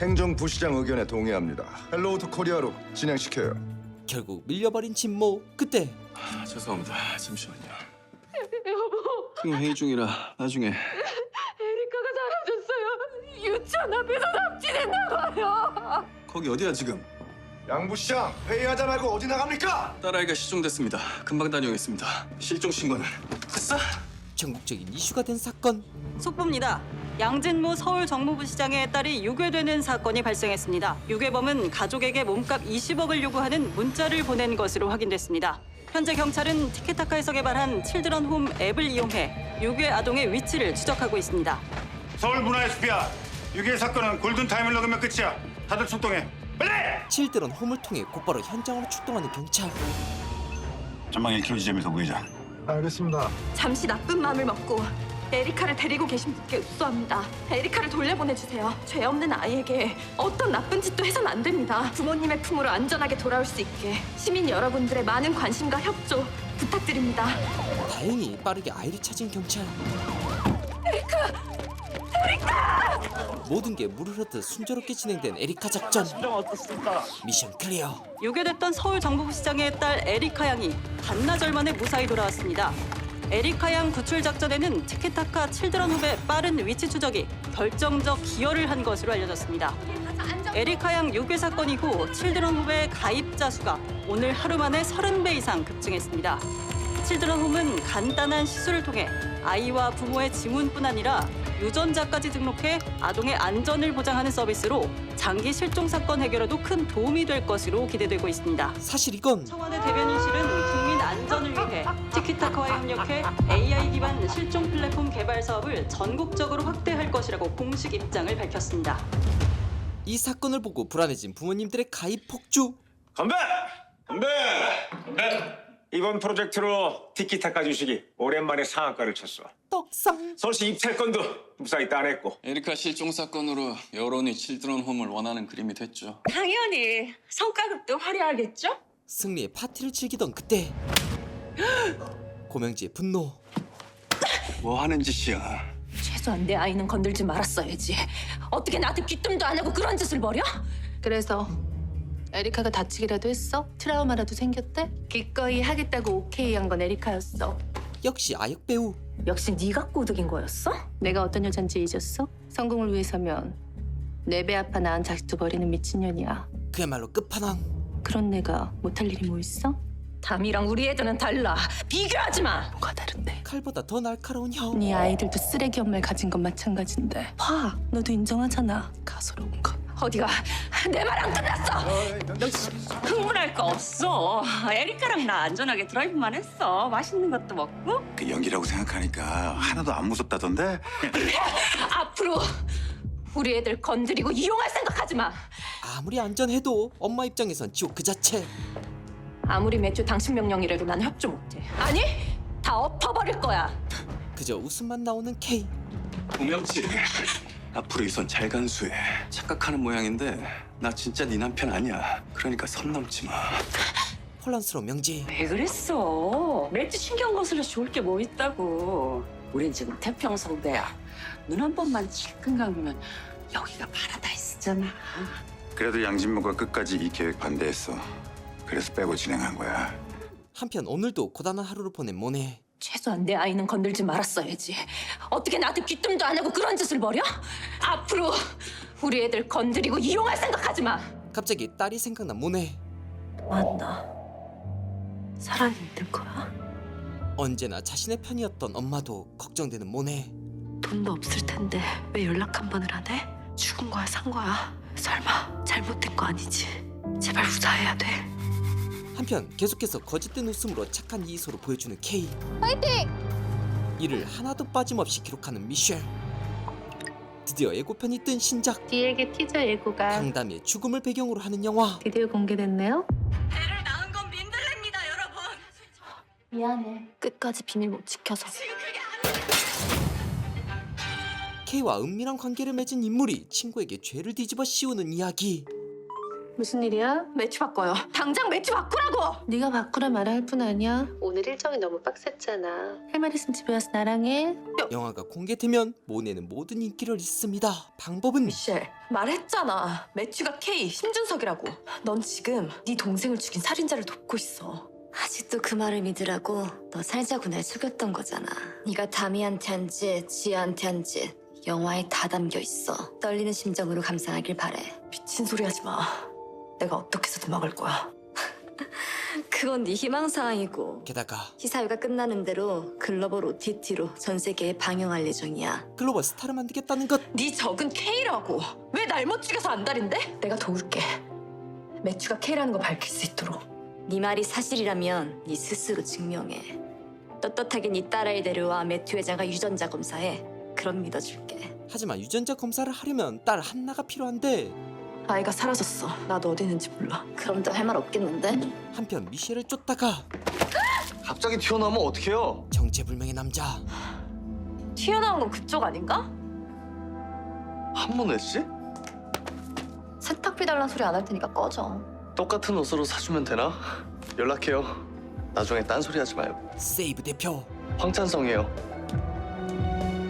행정부 시장 의견에 동의합니다. 헬로우 투 코리아로 진행시켜요. 결국 밀려버린 진모. 그때 죄송합니다. 잠시만요. 큰 회의 중이라 나중에. 에리카가 사라졌어요. 유치원 앞에서 납치됐나봐요. 거기 어디야 지금? 양부시장 회의하자 말고 어디 나갑니까? 딸아이가 실종됐습니다. 금방 다녀오겠습니다. 실종 신고는 됐어? 전국적인 이슈가 된 사건. 속보입니다. 양진모 서울 정무부시장의 딸이 유괴되는 사건이 발생했습니다. 유괴범은 가족에게 몸값 20억을 요구하는 문자를 보낸 것으로 확인됐습니다. 현재 경찰은 티켓타카에서 개발한 칠드런홈 앱을 이용해 유괴 아동의 위치를 추적하고 있습니다. 서울문화SP야. 유괴 사건은 골든타임을 넘으면 끝이야. 다들 출동해. 빨리! 칠드런 홈을 통해 곧바로 현장으로 출동하는 경찰. 전방 1km 지점에서 모이자. 알겠습니다. 잠시 나쁜 마음을 먹고 에리카를 데리고 계신 분께 입소합니다. 에리카를 돌려보내주세요. 죄 없는 아이에게 어떤 나쁜 짓도 해선 안 됩니다. 부모님의 품으로 안전하게 돌아올 수 있게 시민 여러분들의 많은 관심과 협조 부탁드립니다. 다행히 빠르게 아이를 찾은 경찰. 에리카! 모든 게 물을 흐르듯 순조롭게 진행된 에리카 작전. 미션 클리어. 유괴됐던 서울 정부부시장의 딸 에리카 양이 반나절 만에 무사히 돌아왔습니다. 에리카 양 구출 작전에는 티키타카 칠드런 후배 빠른 위치 추적이 결정적 기여를 한 것으로 알려졌습니다. 에리카 양 유괴 사건 이후 칠드런 홈의 가입자 수가 오늘 하루 만에 30배 이상 급증했습니다. 칠드런 홈은 간단한 시술을 통해 아이와 부모의 지문뿐 아니라 유전자까지 등록해 아동의 안전을 보장하는 서비스로 장기 실종 사건 해결에도 큰 도움이 될 것으로 기대되고 있습니다. 사실 이건 청와대 대변인실은 국민 안전을 위해 티키타카와 협력해 AI 기반 실종 플랫폼 개발 사업을 전국적으로 확대할 것이라고 공식 입장을 밝혔습니다. 이 사건을 보고 불안해진 부모님들의 가입 폭주. 건배! 건배! 건배! 이번 프로젝트로 티키타카 주식이 오랜만에 상한가를 쳤어. 떡상. 서울시 입찰건도 무사히 따냈고. 에리카 실종 사건으로 여론이 칠드런 홈을 원하는 그림이 됐죠. 당연히 성과급도 화려하겠죠? 승리의 파티를 즐기던 그때 고명지의 분노. 뭐 하는 짓이야? 최소한 내 아이는 건들지 말았어야지. 어떻게 나한테 귀뜸도 안 하고 그런 짓을 벌여? 그래서 에리카가 다치기라도 했어? 트라우마라도 생겼대? 기꺼이 하겠다고 오케이 한 건 에리카였어. 역시 아역 배우. 역시 네가 꼬드긴 거였어? 내가 어떤 여잔지 잊었어? 성공을 위해서면 내 배 아파 낳은 자식도 버리는 미친년이야. 그야말로 끝판왕. 그런 내가 못할 일이 뭐 있어? 담이랑 우리 애들은 달라. 비교하지 마. 뭐가 다른데? 칼보다 더 날카로운 혀. 네 아이들도 쓰레기 엄마를 가진 건 마찬가지인데. 봐, 너도 인정하잖아. 가소로운 거. 어디가? 내 말 안 끝났어. 너 흥분할 거 없어. 에리카랑 나 안전하게 드라이브만 했어. 맛있는 것도 먹고. 그 연기라고 생각하니까 하나도 안 무섭다던데? 앞으로 우리 애들 건드리고 이용할 생각하지 마. 아무리 안전해도 엄마 입장에선 지옥 그 자체. 아무리 매튜 당신 명령이라도 난 협조 못해. 아니, 다 엎어버릴 거야. 그저 웃음만 나오는 K. 고명지, 앞으로 이 선 잘 간수해. 착각하는 모양인데 나 진짜 네 남편 아니야. 그러니까 선 넘지 마. 혼란스러운 명지. 왜 그랬어? 매튜 신경 거슬려 좋을 게 뭐 있다고. 우린 지금 태평성대야. 눈 한 번만 질끈 감으면 여기가 파라다이스잖아. 그래도 양진모가 끝까지 이 계획 반대했어. 그래서 빼고 진행한 거야. 한편 오늘도 고단한 하루를 보낸 모네. 최소한 내 아이는 건들지 말았어야지. 어떻게 나한테 귀뜸도 안 하고 그런 짓을 벌여? 앞으로 우리 애들 건드리고 이용할 생각하지 마. 갑자기 딸이 생각난 모네. 맞나? 살아있는 거야? 언제나 자신의 편이었던 엄마도 걱정되는 모네. 돈도 없을 텐데 왜 연락 한 번을 안 해? 죽은 거야, 산 거야? 설마 잘못된 거 아니지? 제발 후사해야 돼. 한편 계속해서 거짓된 웃음으로 착한 이소로 보여주는 K. 파이팅! 이를 하나도 빠짐없이 기록하는 미셸. 드디어 예고편이 뜬 신작. 뒤에게 티저 예고가 강담의 죽음을 배경으로 하는 영화. 드디어 공개됐네요. 애를 낳은 건 민들레입니다, 여러분. 미안해. 끝까지 비밀 못 지켜서. K와 은밀한 관계를 맺은 인물이 친구에게 죄를 뒤집어 씌우는 이야기. 무슨 일이야? 매튜 바꿔요. 당장 매튜 바꾸라고. 네가 바꾸라 말아 할 뿐 아니야. 오늘 일정이 너무 빡셌잖아. 할 말 있으면 집에 와서 나랑 해. 영화가 공개되면 모네는 모든 인기를 잃습니다. 방법은 미셸, 말했잖아. 매튜가 K, 심준석이라고. 넌 지금 네 동생을 죽인 살인자를 돕고 있어. 아직도 그 말을 믿으라고 너 살자고 날 속였던 거잖아. 네가 다미한테 한 짓, 지아한테 한 짓 영화에 다 담겨 있어. 떨리는 심정으로 감상하길 바래. 미친 소리 하지 마. 내가 어떻게 해서든 막을 거야. 그건 네 희망사항이고 게다가 시사회가 끝나는 대로 글로벌 OTT로 전 세계에 방영할 예정이야. 글로벌 스타를 만들겠다는 것. 네 적은 K라고. 왜 날 못 죽여서 안달인데? 내가 도울게. 매튜가 K라는 거 밝힐 수 있도록. 네 말이 사실이라면 네 스스로 증명해. 떳떳하게 네 딸아이 데려와 매튜 회장가 유전자 검사해. 그럼 믿어줄게. 하지만 유전자 검사를 하려면 딸 한나가 필요한데 아이가 사라졌어. 나도 어디 있는지 몰라. 그럼 또 할 말 없겠는데? 한편 미셸을 쫓다가 갑자기 튀어나오면 어떡해요? 정체불명의 남자. 튀어나온 건 그쪽 아닌가? 한 번 했지? 세탁비 달란 소리 안 할 테니까 꺼져. 똑같은 옷으로 사주면 되나? 연락해요. 나중에 딴소리 하지 말고. 세이브 대표. 황찬성이에요.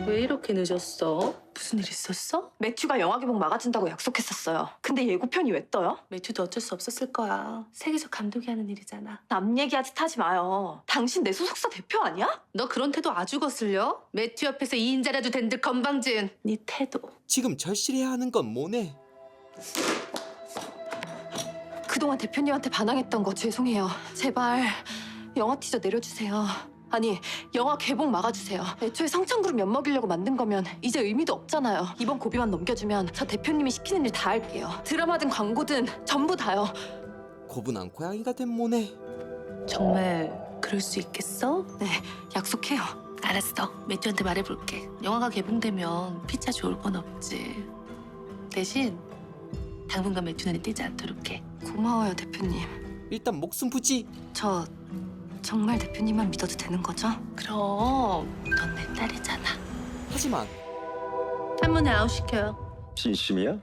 왜 이렇게 늦었어? 무슨 일 있었어? 매튜가 영화 개봉 막아준다고 약속했었어요. 근데 예고편이 왜 떠요? 매튜도 어쩔 수 없었을 거야. 세계적 감독이 하는 일이잖아. 남 얘기하지 타지 마요. 당신 내 소속사 대표 아니야? 너 그런 태도 아주 거슬려? 매튜 옆에서 2인자라도 된 듯 건방진 네 태도. 지금 절실해야 하는 건 모네. 그동안 대표님한테 반항했던 거 죄송해요. 제발 영화 티저 내려주세요. 아니, 영화 개봉 막아주세요. 애초에 성창그룹 엿먹이려고 만든 거면 이제 의미도 없잖아요. 이번 고비만 넘겨주면 저 대표님이 시키는 일 다 할게요. 드라마든 광고든 전부 다요. 고분한 고양이가 된 모네. 정말 그럴 수 있겠어? 네, 약속해요. 알았어. 매튜한테 말해볼게. 영화가 개봉되면 피차 좋을 건 없지. 대신 당분간 매튜 눈에 띄지 않도록 해. 고마워요, 대표님. 일단 목숨 부지. 저 정말 대표님만 믿어도 되는 거죠? 그럼 넌 내 딸이잖아. 하지만 한문에 아웃시켜요. 진심이야?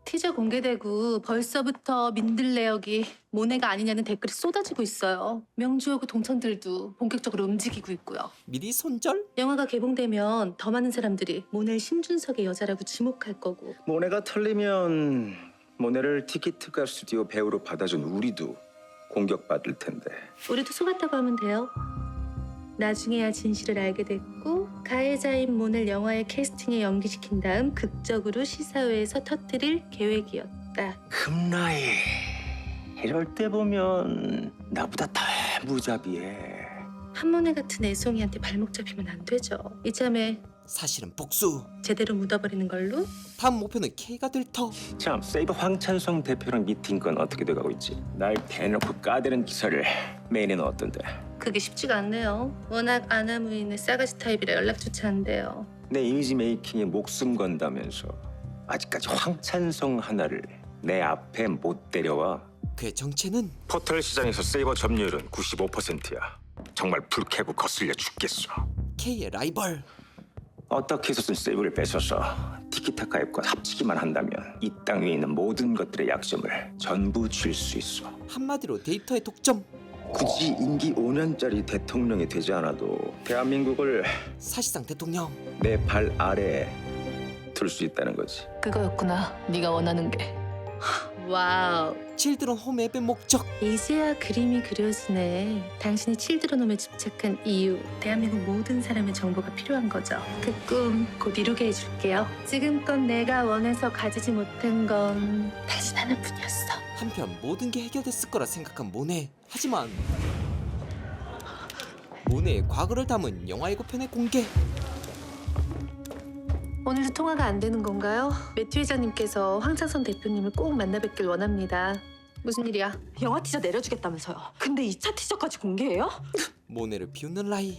티저 공개되고 벌써부터 민들레역이 모네가 아니냐는 댓글이 쏟아지고 있어요. 명주하고 동창들도 본격적으로 움직이고 있고요. 미리 손절? 영화가 개봉되면 더 많은 사람들이 모네를 신준석의 여자라고 지목할 거고. 모네가 털리면 모네를 티키트카 스튜디오 배우로 받아준 우리도 공격받을 텐데. 우리도 속았다고 하면 돼요. 나중에야 진실을 알게 됐고 가해자인 모네를 영화의 캐스팅에 연기시킨 다음 극적으로 시사회에서 터뜨릴 계획이었다. 금라이 이럴 때 보면 나보다 더 무자비해. 한모네 같은 애송이한테 발목 잡히면 안 되죠. 이참에 사실은 복수. 제대로 묻어버리는 걸로. 다음 목표는 K가 될 터. 참, 세이버 황찬성 대표랑 미팅 건 어떻게 돼가고 있지? 날 대놓고 까대는 기사를 메인에는 어떤데? 그게 쉽지가 않네요. 워낙 아나무인의 싸가지 타입이라 연락조차 안 돼요. 내 이미지 메이킹에 목숨 건다면서 아직까지 황찬성 하나를 내 앞에 못 데려와. 그의 정체는 포털 시장에서 세이버 점유율은 95%야. 정말 불쾌고 거슬려 죽겠어. K의 라이벌. 어떻게 해서든 세이브를 뺏어서 티키타카 앱과 합치기만 한다면 이 땅 위에 있는 모든 것들의 약점을 전부 줄 수 있어. 한마디로 데이터의 독점. 굳이 임기 5년짜리 대통령이 되지 않아도 대한민국을 사실상 대통령. 내 발 아래에 둘 수 있다는 거지. 그거였구나. 네가 원하는 게. 와우. 칠드런 홈 앱의 목적. 이제야 그림이 그려지네. 당신이 칠드런홈에 집착한 이유. 대한민국 모든 사람의 정보가 필요한 거죠. 그 꿈 곧 이루게 해줄게요. 지금껏 내가 원해서 가지지 못한 건 당신 하나뿐이었어. 한편 모든 게 해결됐을 거라 생각한 모네. 하지만 모네의 과거를 담은 영화 예고편의 공개. 오늘도 통화가 안 되는 건가요? 매튜 회장님께서 황창선 대표님을 꼭 만나 뵙길 원합니다. 무슨 일이야? 영화 티저 내려주겠다면서요. 근데 2차 티저까지 공개해요? 모네를 비웃는 라이.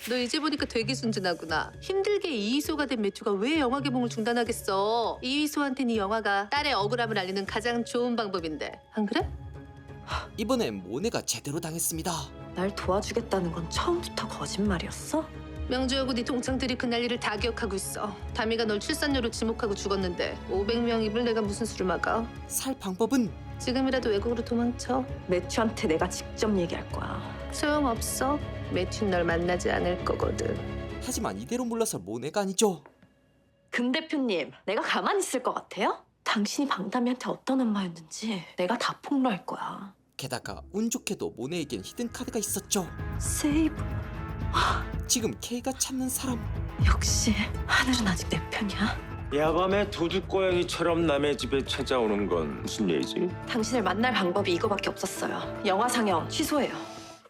너 이제 보니까 되게 순진하구나. 힘들게 이휘소가 된 매튜가 왜 영화 개봉을 중단하겠어? 이휘소한테는 이 영화가 딸의 억울함을 알리는 가장 좋은 방법인데. 안 그래? 이번엔 모네가 제대로 당했습니다. 날 도와주겠다는 건 처음부터 거짓말이었어? 명주하고 네 동창들이 그 난리를 다 기억하고 있어. 다미가 널 출산료로 지목하고 죽었는데 500명 입을 내가 무슨 수를 막아? 살 방법은? 지금이라도 외국으로 도망쳐. 매튜한테 내가 직접 얘기할 거야. 소용없어. 매튜는 널 만나지 않을 거거든. 하지만 이대로 물러설 모네가 아니죠. 금 대표님, 내가 가만히 있을 것 같아요? 당신이 방담이한테 어떤 엄마였는지 내가 다 폭로할 거야. 게다가 운 좋게도 모네에겐 히든 카드가 있었죠. 세이브. 지금 K가 찾는 사람. 역시 하늘은 아직 내 편이야. 야밤에 도둑고양이처럼 남의 집에 찾아오는 건 무슨 얘기지? 당신을 만날 방법이 이거밖에 없었어요. 영화 상영 취소해요.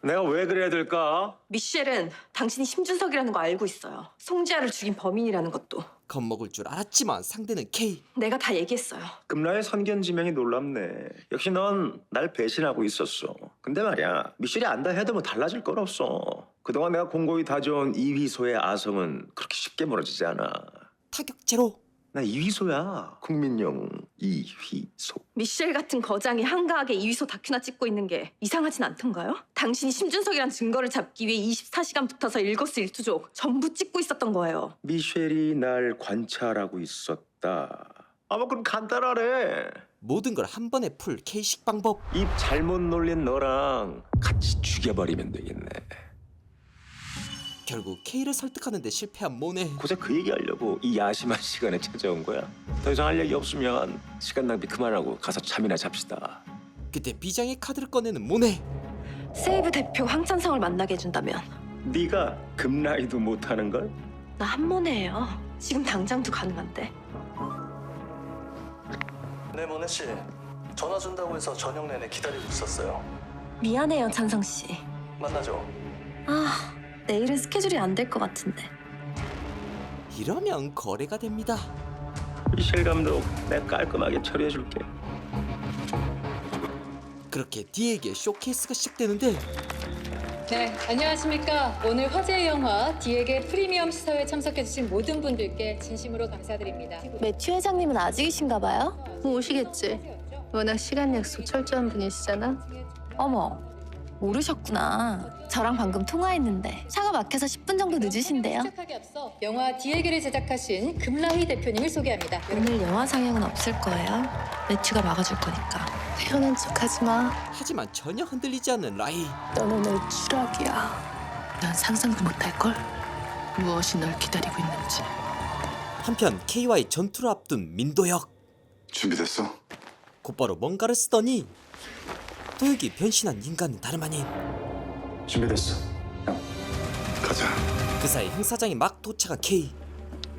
내가 왜 그래야 될까? 미셸은 당신이 심준석이라는 거 알고 있어요. 송지아를 죽인 범인이라는 것도. 겁먹을 줄 알았지만 상대는 K. 내가 다 얘기했어요. 금라의 선견지명이 놀랍네. 역시 넌 날 배신하고 있었어. 근데 말이야, 미셸이 안다 해도 뭐 달라질 건 없어. 그동안 내가 공고히 다져온 이휘소의 아성은 그렇게 쉽게 무너지지 않아. 타격 제로. 나 이휘소야. 국민영웅 이휘소. 미셸 같은 거장이 한가하게 이휘소 다큐나 찍고 있는 게 이상하진 않던가요? 당신이 심준석이란 증거를 잡기 위해 24시간 붙어서 일거수일투족 전부 찍고 있었던 거예요. 미셸이 날 관찰하고 있었다. 뭐 그럼 간단하네. 모든 걸 한 번에 풀 K식 방법. 입 잘못 놀린 너랑 같이 죽여버리면 되겠네. 결국 K를 설득하는 데 실패한 모네. 고작 그 얘기하려고 이 야심한 시간에 찾아온 거야? 더 이상 할 얘기 없으면 시간 낭비 그만하고 가서 잠이나 잡시다. 그때 비장의 카드를 꺼내는 모네. 세이브 대표 황찬성을 만나게 해준다면 네가 금라이도 못하는 걸? 나 한모네예요. 지금 당장도 가능한데. 네, 모네 씨. 전화 준다고 해서 저녁 내내 기다리고 있었어요. 미안해요, 찬성 씨. 만나죠. 아, 내일은 스케줄이 안 될 것 같은데. 이러면 거래가 됩니다. 미셸 감독, 내가 깔끔하게 처리해줄게. 그렇게 D에게 쇼케이스가 시작되는데 네, 안녕하십니까. 오늘 화제의 영화 D에게 프리미엄 시사회에 참석해주신 모든 분들께 진심으로 감사드립니다. 매튜 회장님은 아직이신가 봐요? 뭐 오시겠지. 워낙 시간 약속 철저한 분이시잖아. 어머, 모르셨구나. 저랑 방금 통화했는데 차가 막혀서 10분 정도 늦으신데요. 시작하기 앞서 영화 D에게를 제작하신 금라희 대표님을 소개합니다. 오늘 영화 상영은 없을 거예요. 매튜가 막아줄 거니까. 태어난 척하지 마. 하지만 전혀 흔들리지 않는 라이. 너는 내 추락이야. 난 상상도 못할걸? 무엇이 널 기다리고 있는지. 한편 K와의 전투를 앞둔 민도혁. 준비됐어? 곧바로 뭔가를 쓰더니 도혁이 변신한 인간은 다름 아닌 준비됐어. 가자. 그 사이 행사장에 막 도착한 K.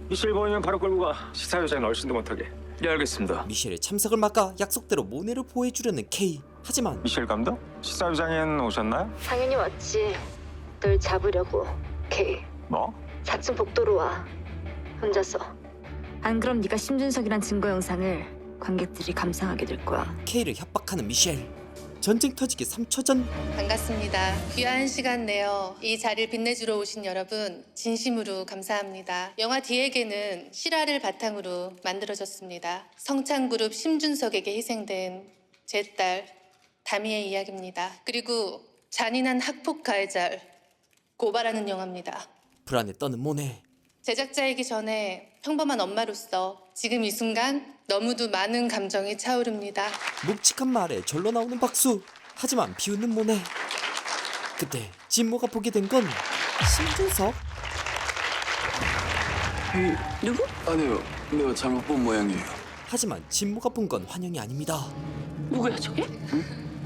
미셸 보이면 바로 끌고 가. 시사회장은 얼씬도 못하게. 예, 알겠습니다. 미셸의 참석을 막아 약속대로 모네를 보호해주려는 K. 하지만 미셸 감독? 시사회장엔 오셨나요? 당연히 왔지. 널 잡으려고. K. 뭐? 4층 복도로 와. 혼자서. 안 그럼 네가 심준석이란 증거 영상을 관객들이 감상하게 될 거야. K를 협박하는 미셸. 전쟁 터지기 3초 전 반갑습니다. 귀한 시간 내어 이 자리를 빛내주러 오신 여러분 진심으로 감사합니다. 영화 D에게는 실화를 바탕으로 만들어졌습니다. 성창그룹 심준석에게 희생된 제 딸 다미의 이야기입니다. 그리고 잔인한 학폭 가해자를 고발하는 영화입니다. 불안에 떠는 모네. 제작자이기 전에 평범한 엄마로서 지금 이 순간 너무도 많은 감정이 차오릅니다. 묵직한 말에 절로 나오는 박수. 하지만 비웃는 모네. 그때 진모가 보게 된 건 심준석? 누구? 아니요, 내가 잘못 본 모양이에요. 하지만 진모가 본 건 환영이 아닙니다. 누구야 저게?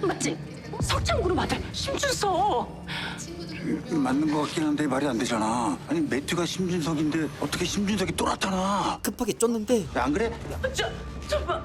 맞지? 석창그룹 아들 심준석. 맞는 것 같긴 한데 말이 안 되잖아. 아니 매튜가 심준석인데 어떻게 심준석이 또 나타나? 급하게 쫓는데 안 그래? 맞지? 잡아!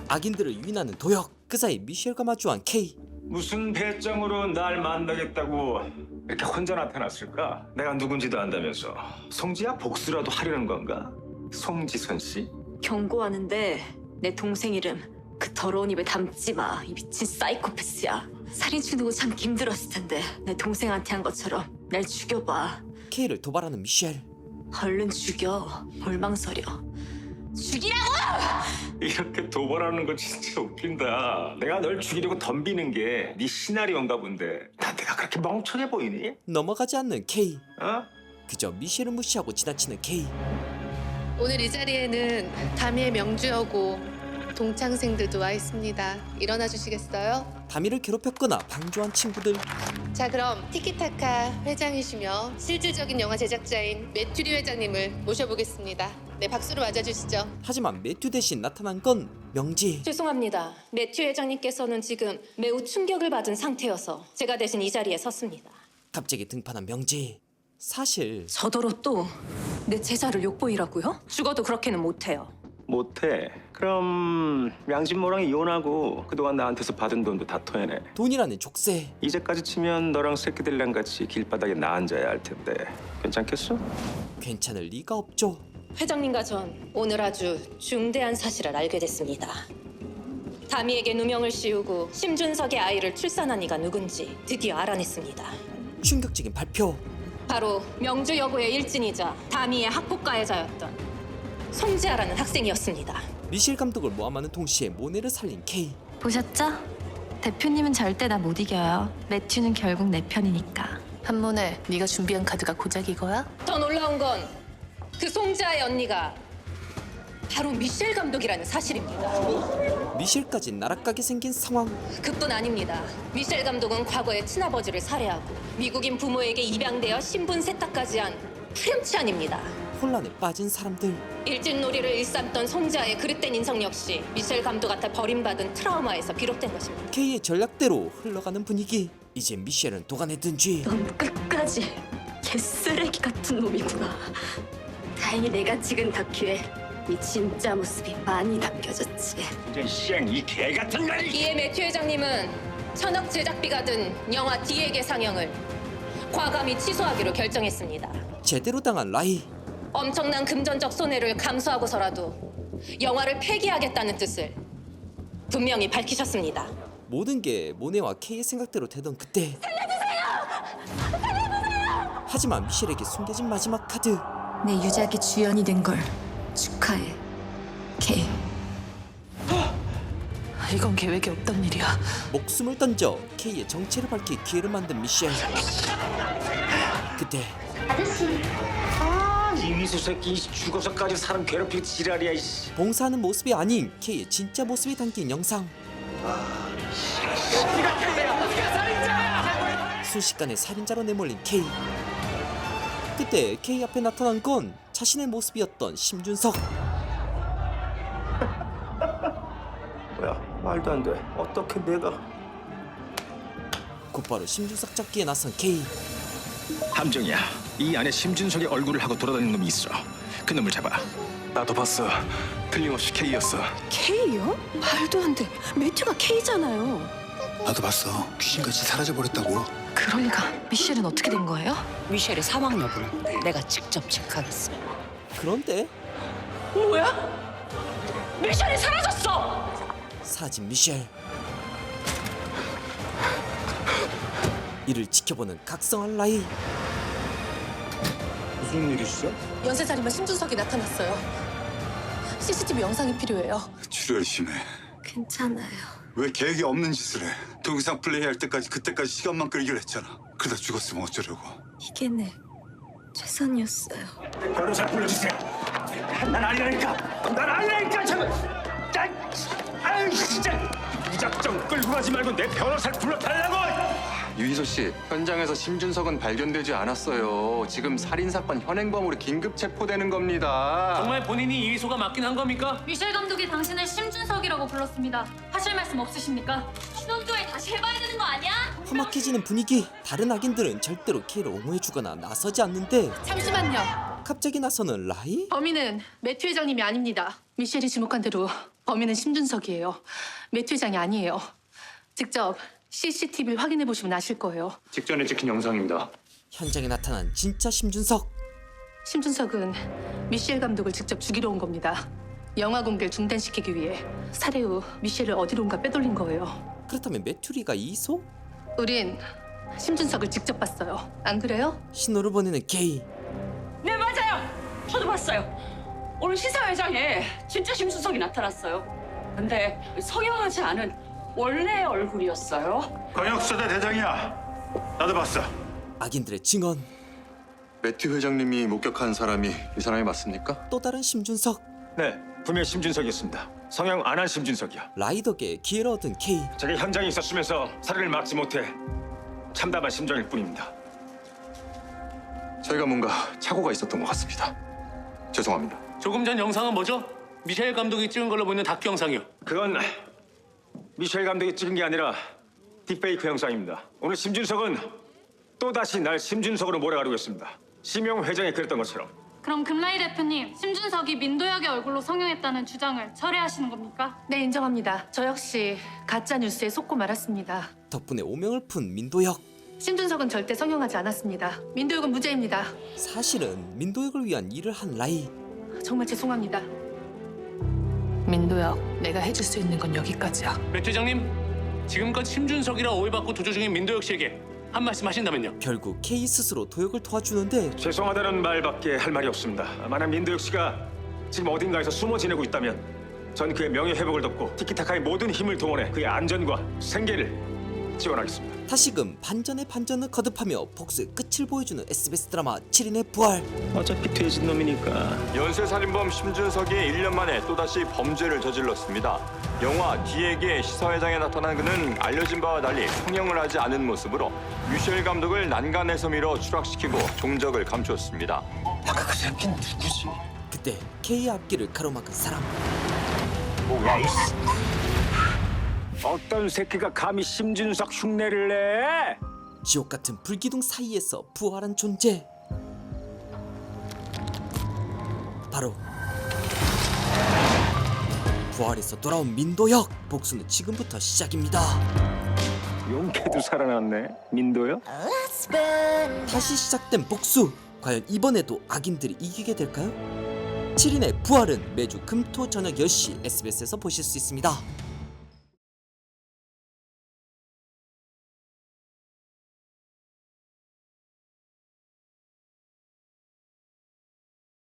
악인들을 유인하는 도혁. 그 사이 미셸과 마주한 K. 무슨 배짱으로 날 만나겠다고 이렇게 혼자 나타났을까? 내가 누군지도 안다면서 송지야 복수라도 하려는 건가? 송지선 씨? 경고하는데 내 동생 이름 그 더러운 입에 담지 마. 이 미친 사이코패스야. 살인 치는 참 힘들었을 텐데 내 동생한테 한 것처럼 날 죽여봐. K를 도발하는 미셸. 얼른 죽여. 볼망설여. 죽이라고! 이렇게 도발하는 거 진짜 웃긴다. 내가 널 죽이려고 덤비는 게 네 시나리오인가 본데 난 내가 그렇게 멍청해 보이니? 넘어가지 않는 K. 어? 그저 미셸을 무시하고 지나치는 K. 오늘 이 자리에는 다미의 명주여고 동창생들도 와 있습니다. 일어나 주시겠어요? 다미를 괴롭혔거나 방조한 친구들. 자, 그럼 티키타카 회장이시며 실질적인 영화 제작자인 매튜리 회장님을 모셔보겠습니다. 네, 박수로 맞아주시죠. 하지만 매튜 대신 나타난 건 명지. 죄송합니다. 매튜 회장님께서는 지금 매우 충격을 받은 상태여서 제가 대신 이 자리에 섰습니다. 갑자기 등판한 명지. 사실 저더러 또 내 제자를 욕보이라고요? 죽어도 그렇게는 못해요. 못해. 그럼 양진모랑 이혼하고 그동안 나한테서 받은 돈도 다 토해내. 돈이라는 족쇄. 이제까지 치면 너랑 새끼들이랑 같이 길바닥에 나 앉아야 할 텐데 괜찮겠어? 괜찮을 리가 없죠. 회장님과 전 오늘 아주 중대한 사실을 알게 됐습니다. 다미에게 누명을 씌우고 심준석의 아이를 출산한 이가 누군지 드디어 알아냈습니다. 충격적인 발표. 바로 명주 여고의 일진이자 다미의 학폭 가해자였던 송지아라는 학생이었습니다. 미셸 감독을 모함하는 동시에 모네를 살린 K. 보셨죠? 대표님은 절대 나 못 이겨요. 매튜는 결국 내 편이니까. 한모네, 네가 준비한 카드가 고작 이거야? 더 놀라운 건 그 송지아의 언니가 바로 미셸 감독이라는 사실입니다. 미셸까지 날아가게 생긴 상황. 그뿐 아닙니다. 미셸 감독은 과거에 친아버지를 살해하고 미국인 부모에게 입양되어 신분 세탁까지 한 파렴치한입니다. 혼란에 빠진 사람들. 일진놀이를 일삼던 손자의 그릇된 인성 역시 미셸 감독한테 버림받은 트라우마에서 비롯된 것입니다. K의 전략대로 흘러가는 분위기. 이제 미셸은 도가내든지. 넌 끝까지 개쓰레기 같은 놈이구나. 다행히 내가 찍은 다큐에 네 진짜 모습이 많이 담겨졌지. 이 개 같은 날. 이에 매튜 회장님은 천억 제작비가 든 영화 디에게 상영을 과감히 취소하기로 결정했습니다. 제대로 당한 라이. 엄청난 금전적 손해를 감수하고서라도 영화를 폐기하겠다는 뜻을 분명히 밝히셨습니다. 모든 게 모네와 K의 생각대로 되던 그때. 하지만 미셸에게 숨겨진 마지막 카드. 내 유작의 주연이 된 걸 축하해, K. 이건 계획에 없던 일이야. 목숨을 던져 K의 정체를 밝힐 기회를 만든 미셸. 그때 이위수 새끼 죽어서까지 사람 괴롭히고 지랄이야. 이씨. 봉사하는 모습이 아닌 K의 진짜 모습이 담긴 영상. 순식간에 살인자로 내몰린 K. 그때 K 앞에 나타난 건 자신의 모습이었던 심준석. 뭐야, 말도 안 돼. 어떻게 내가? 곧바로 심준석 잡기에 나선 K. 함정이야. 이 안에 심준석의 얼굴을 하고 돌아다니는 놈이 있어. 그 놈을 잡아. 나도 봤어. 틀림없이 K였어. K요? 말도 안 돼. 매튜가 K잖아요. 나도 봤어. 귀신같이 사라져버렸다고. 그러니까 미셸은 어떻게 된 거예요? 미셸의 사망 여부는 내가 직접 체크하겠습니다. 그런데 뭐야? 미셸이 사라졌어! 사진 미셸. 이를 지켜보는 각성한 라이. 무슨 일이시죠? 연쇄살인마 심준석이 나타났어요. CCTV 영상이 필요해요. 출혈이 심해. 괜찮아요. 왜 계획이 없는 짓을 해? 동영상 플레이할 때까지 그때까지 시간만 끌기로 했잖아. 그러다 죽었으면 어쩌려고. 이게 내 최선이었어요. 변호사 불러주세요. 난 아니라니까. 난 아니라니까. 아유 진짜. 무작정 끌고 가지 말고 내 변호사를 불러달라고. 유희소 씨, 현장에서 심준석은 발견되지 않았어요. 지금 살인사건 현행범으로 긴급 체포되는 겁니다. 정말 본인이 이희소가 맞긴 한 겁니까? 미셸 감독이 당신을 심준석이라고 불렀습니다. 하실 말씀 없으십니까? 신혼조회 다시 해봐야 되는 거 아니야? 험악해지는 분위기. 다른 악인들은 절대로 K를 옹호해주거나 나서지 않는데 잠시만요. 갑자기 나서는 라이? 범인은 매튜 회장님이 아닙니다. 미셸이 지목한 대로 범인은 심준석이에요. 매튜 회장이 아니에요. 직접 CCTV를 확인해 보시면 아실 거예요. 직전에 찍힌 영상입니다. 현장에 나타난 진짜 심준석. 심준석은 미셸 감독을 직접 죽이러 온 겁니다. 영화 공개를 중단시키기 위해 살해 후 미셸을 어디론가 빼돌린 거예요. 그렇다면 메투리가 이소? 우린 심준석을 직접 봤어요. 안 그래요? 신호를 보내는 K. 네, 맞아요. 저도 봤어요. 오늘 시사회장에 진짜 심준석이 나타났어요. 근데 성형하지 않은 원래 얼굴이었어요. 광역수사대 대장이야. 나도 봤어. 악인들의 증언. 매튜 회장님이 목격한 사람이 이 사람이 맞습니까? 또 다른 심준석. 네, 분명 심준석이었습니다. 성형 안 한 심준석이야. 라이 덕에 기회를 얻은 K. 제가 현장에 있었으면서 살인을 막지 못해 참담한 심정일 뿐입니다. 저희가 뭔가 착오가 있었던 것 같습니다. 죄송합니다. 조금 전 영상은 뭐죠? 미셸 감독이 찍은 걸로 보이는 다큐 영상이요. 그건 미셸 감독이 찍은 게 아니라 딥페이크 영상입니다. 오늘 심준석은 또다시 날 심준석으로 몰아가려고 했습니다. 심영 회장이 그랬던 것처럼. 그럼 금라이 대표님, 심준석이 민도혁의 얼굴로 성형했다는 주장을 철회하시는 겁니까? 네, 인정합니다. 저 역시 가짜 뉴스에 속고 말았습니다. 덕분에 오명을 푼 민도혁. 심준석은 절대 성형하지 않았습니다. 민도혁은 무죄입니다. 사실은 민도혁을 위한 일을 한 라이. 정말 죄송합니다. 민도혁, 내가 해줄 수 있는 건 여기까지야. 매튜 회장님, 지금껏 심준석이라 오해받고 도주 중인 민도혁 씨에게 한 말씀 하신다면요. 결국 K 스스로 도혁을 도와주는데 죄송하다는 말밖에 할 말이 없습니다. 만약 민도혁 씨가 지금 어딘가에서 숨어 지내고 있다면 전 그의 명예 회복을 돕고 티키타카의 모든 힘을 동원해 그의 안전과 생계를 지원하겠습니다. 다시금 반전의 반전을 거듭하며 복수의 끝을 보여주는 SBS 드라마 7인의 부활. 어차피 돼진 놈이니까. 연쇄살인범 심준석이 1년 만에 또다시 범죄를 저질렀습니다. 영화 디에게 시사회장에 나타난 그는 알려진 바와 달리 성형을 하지 않은 모습으로 미셸 감독을 난간에서 밀어 추락시키고 종적을 감추었습니다. 아까 그 새끼는 누구지? 그때 K의 앞길을 가로막은 사람. 뭐야 이씨. 어떤 새끼가 감히 심준석 흉내를 내? 지옥 같은 불기둥 사이에서 부활한 존재. 바로 부활에서 돌아온 민도혁. 복수는 지금부터 시작입니다. 용케도 살아났네, 민도요? 다시 시작된 복수. 과연 이번에도 악인들이 이기게 될까요? 7인의 부활은 매주 금, 토 저녁 10시 SBS에서 보실 수 있습니다.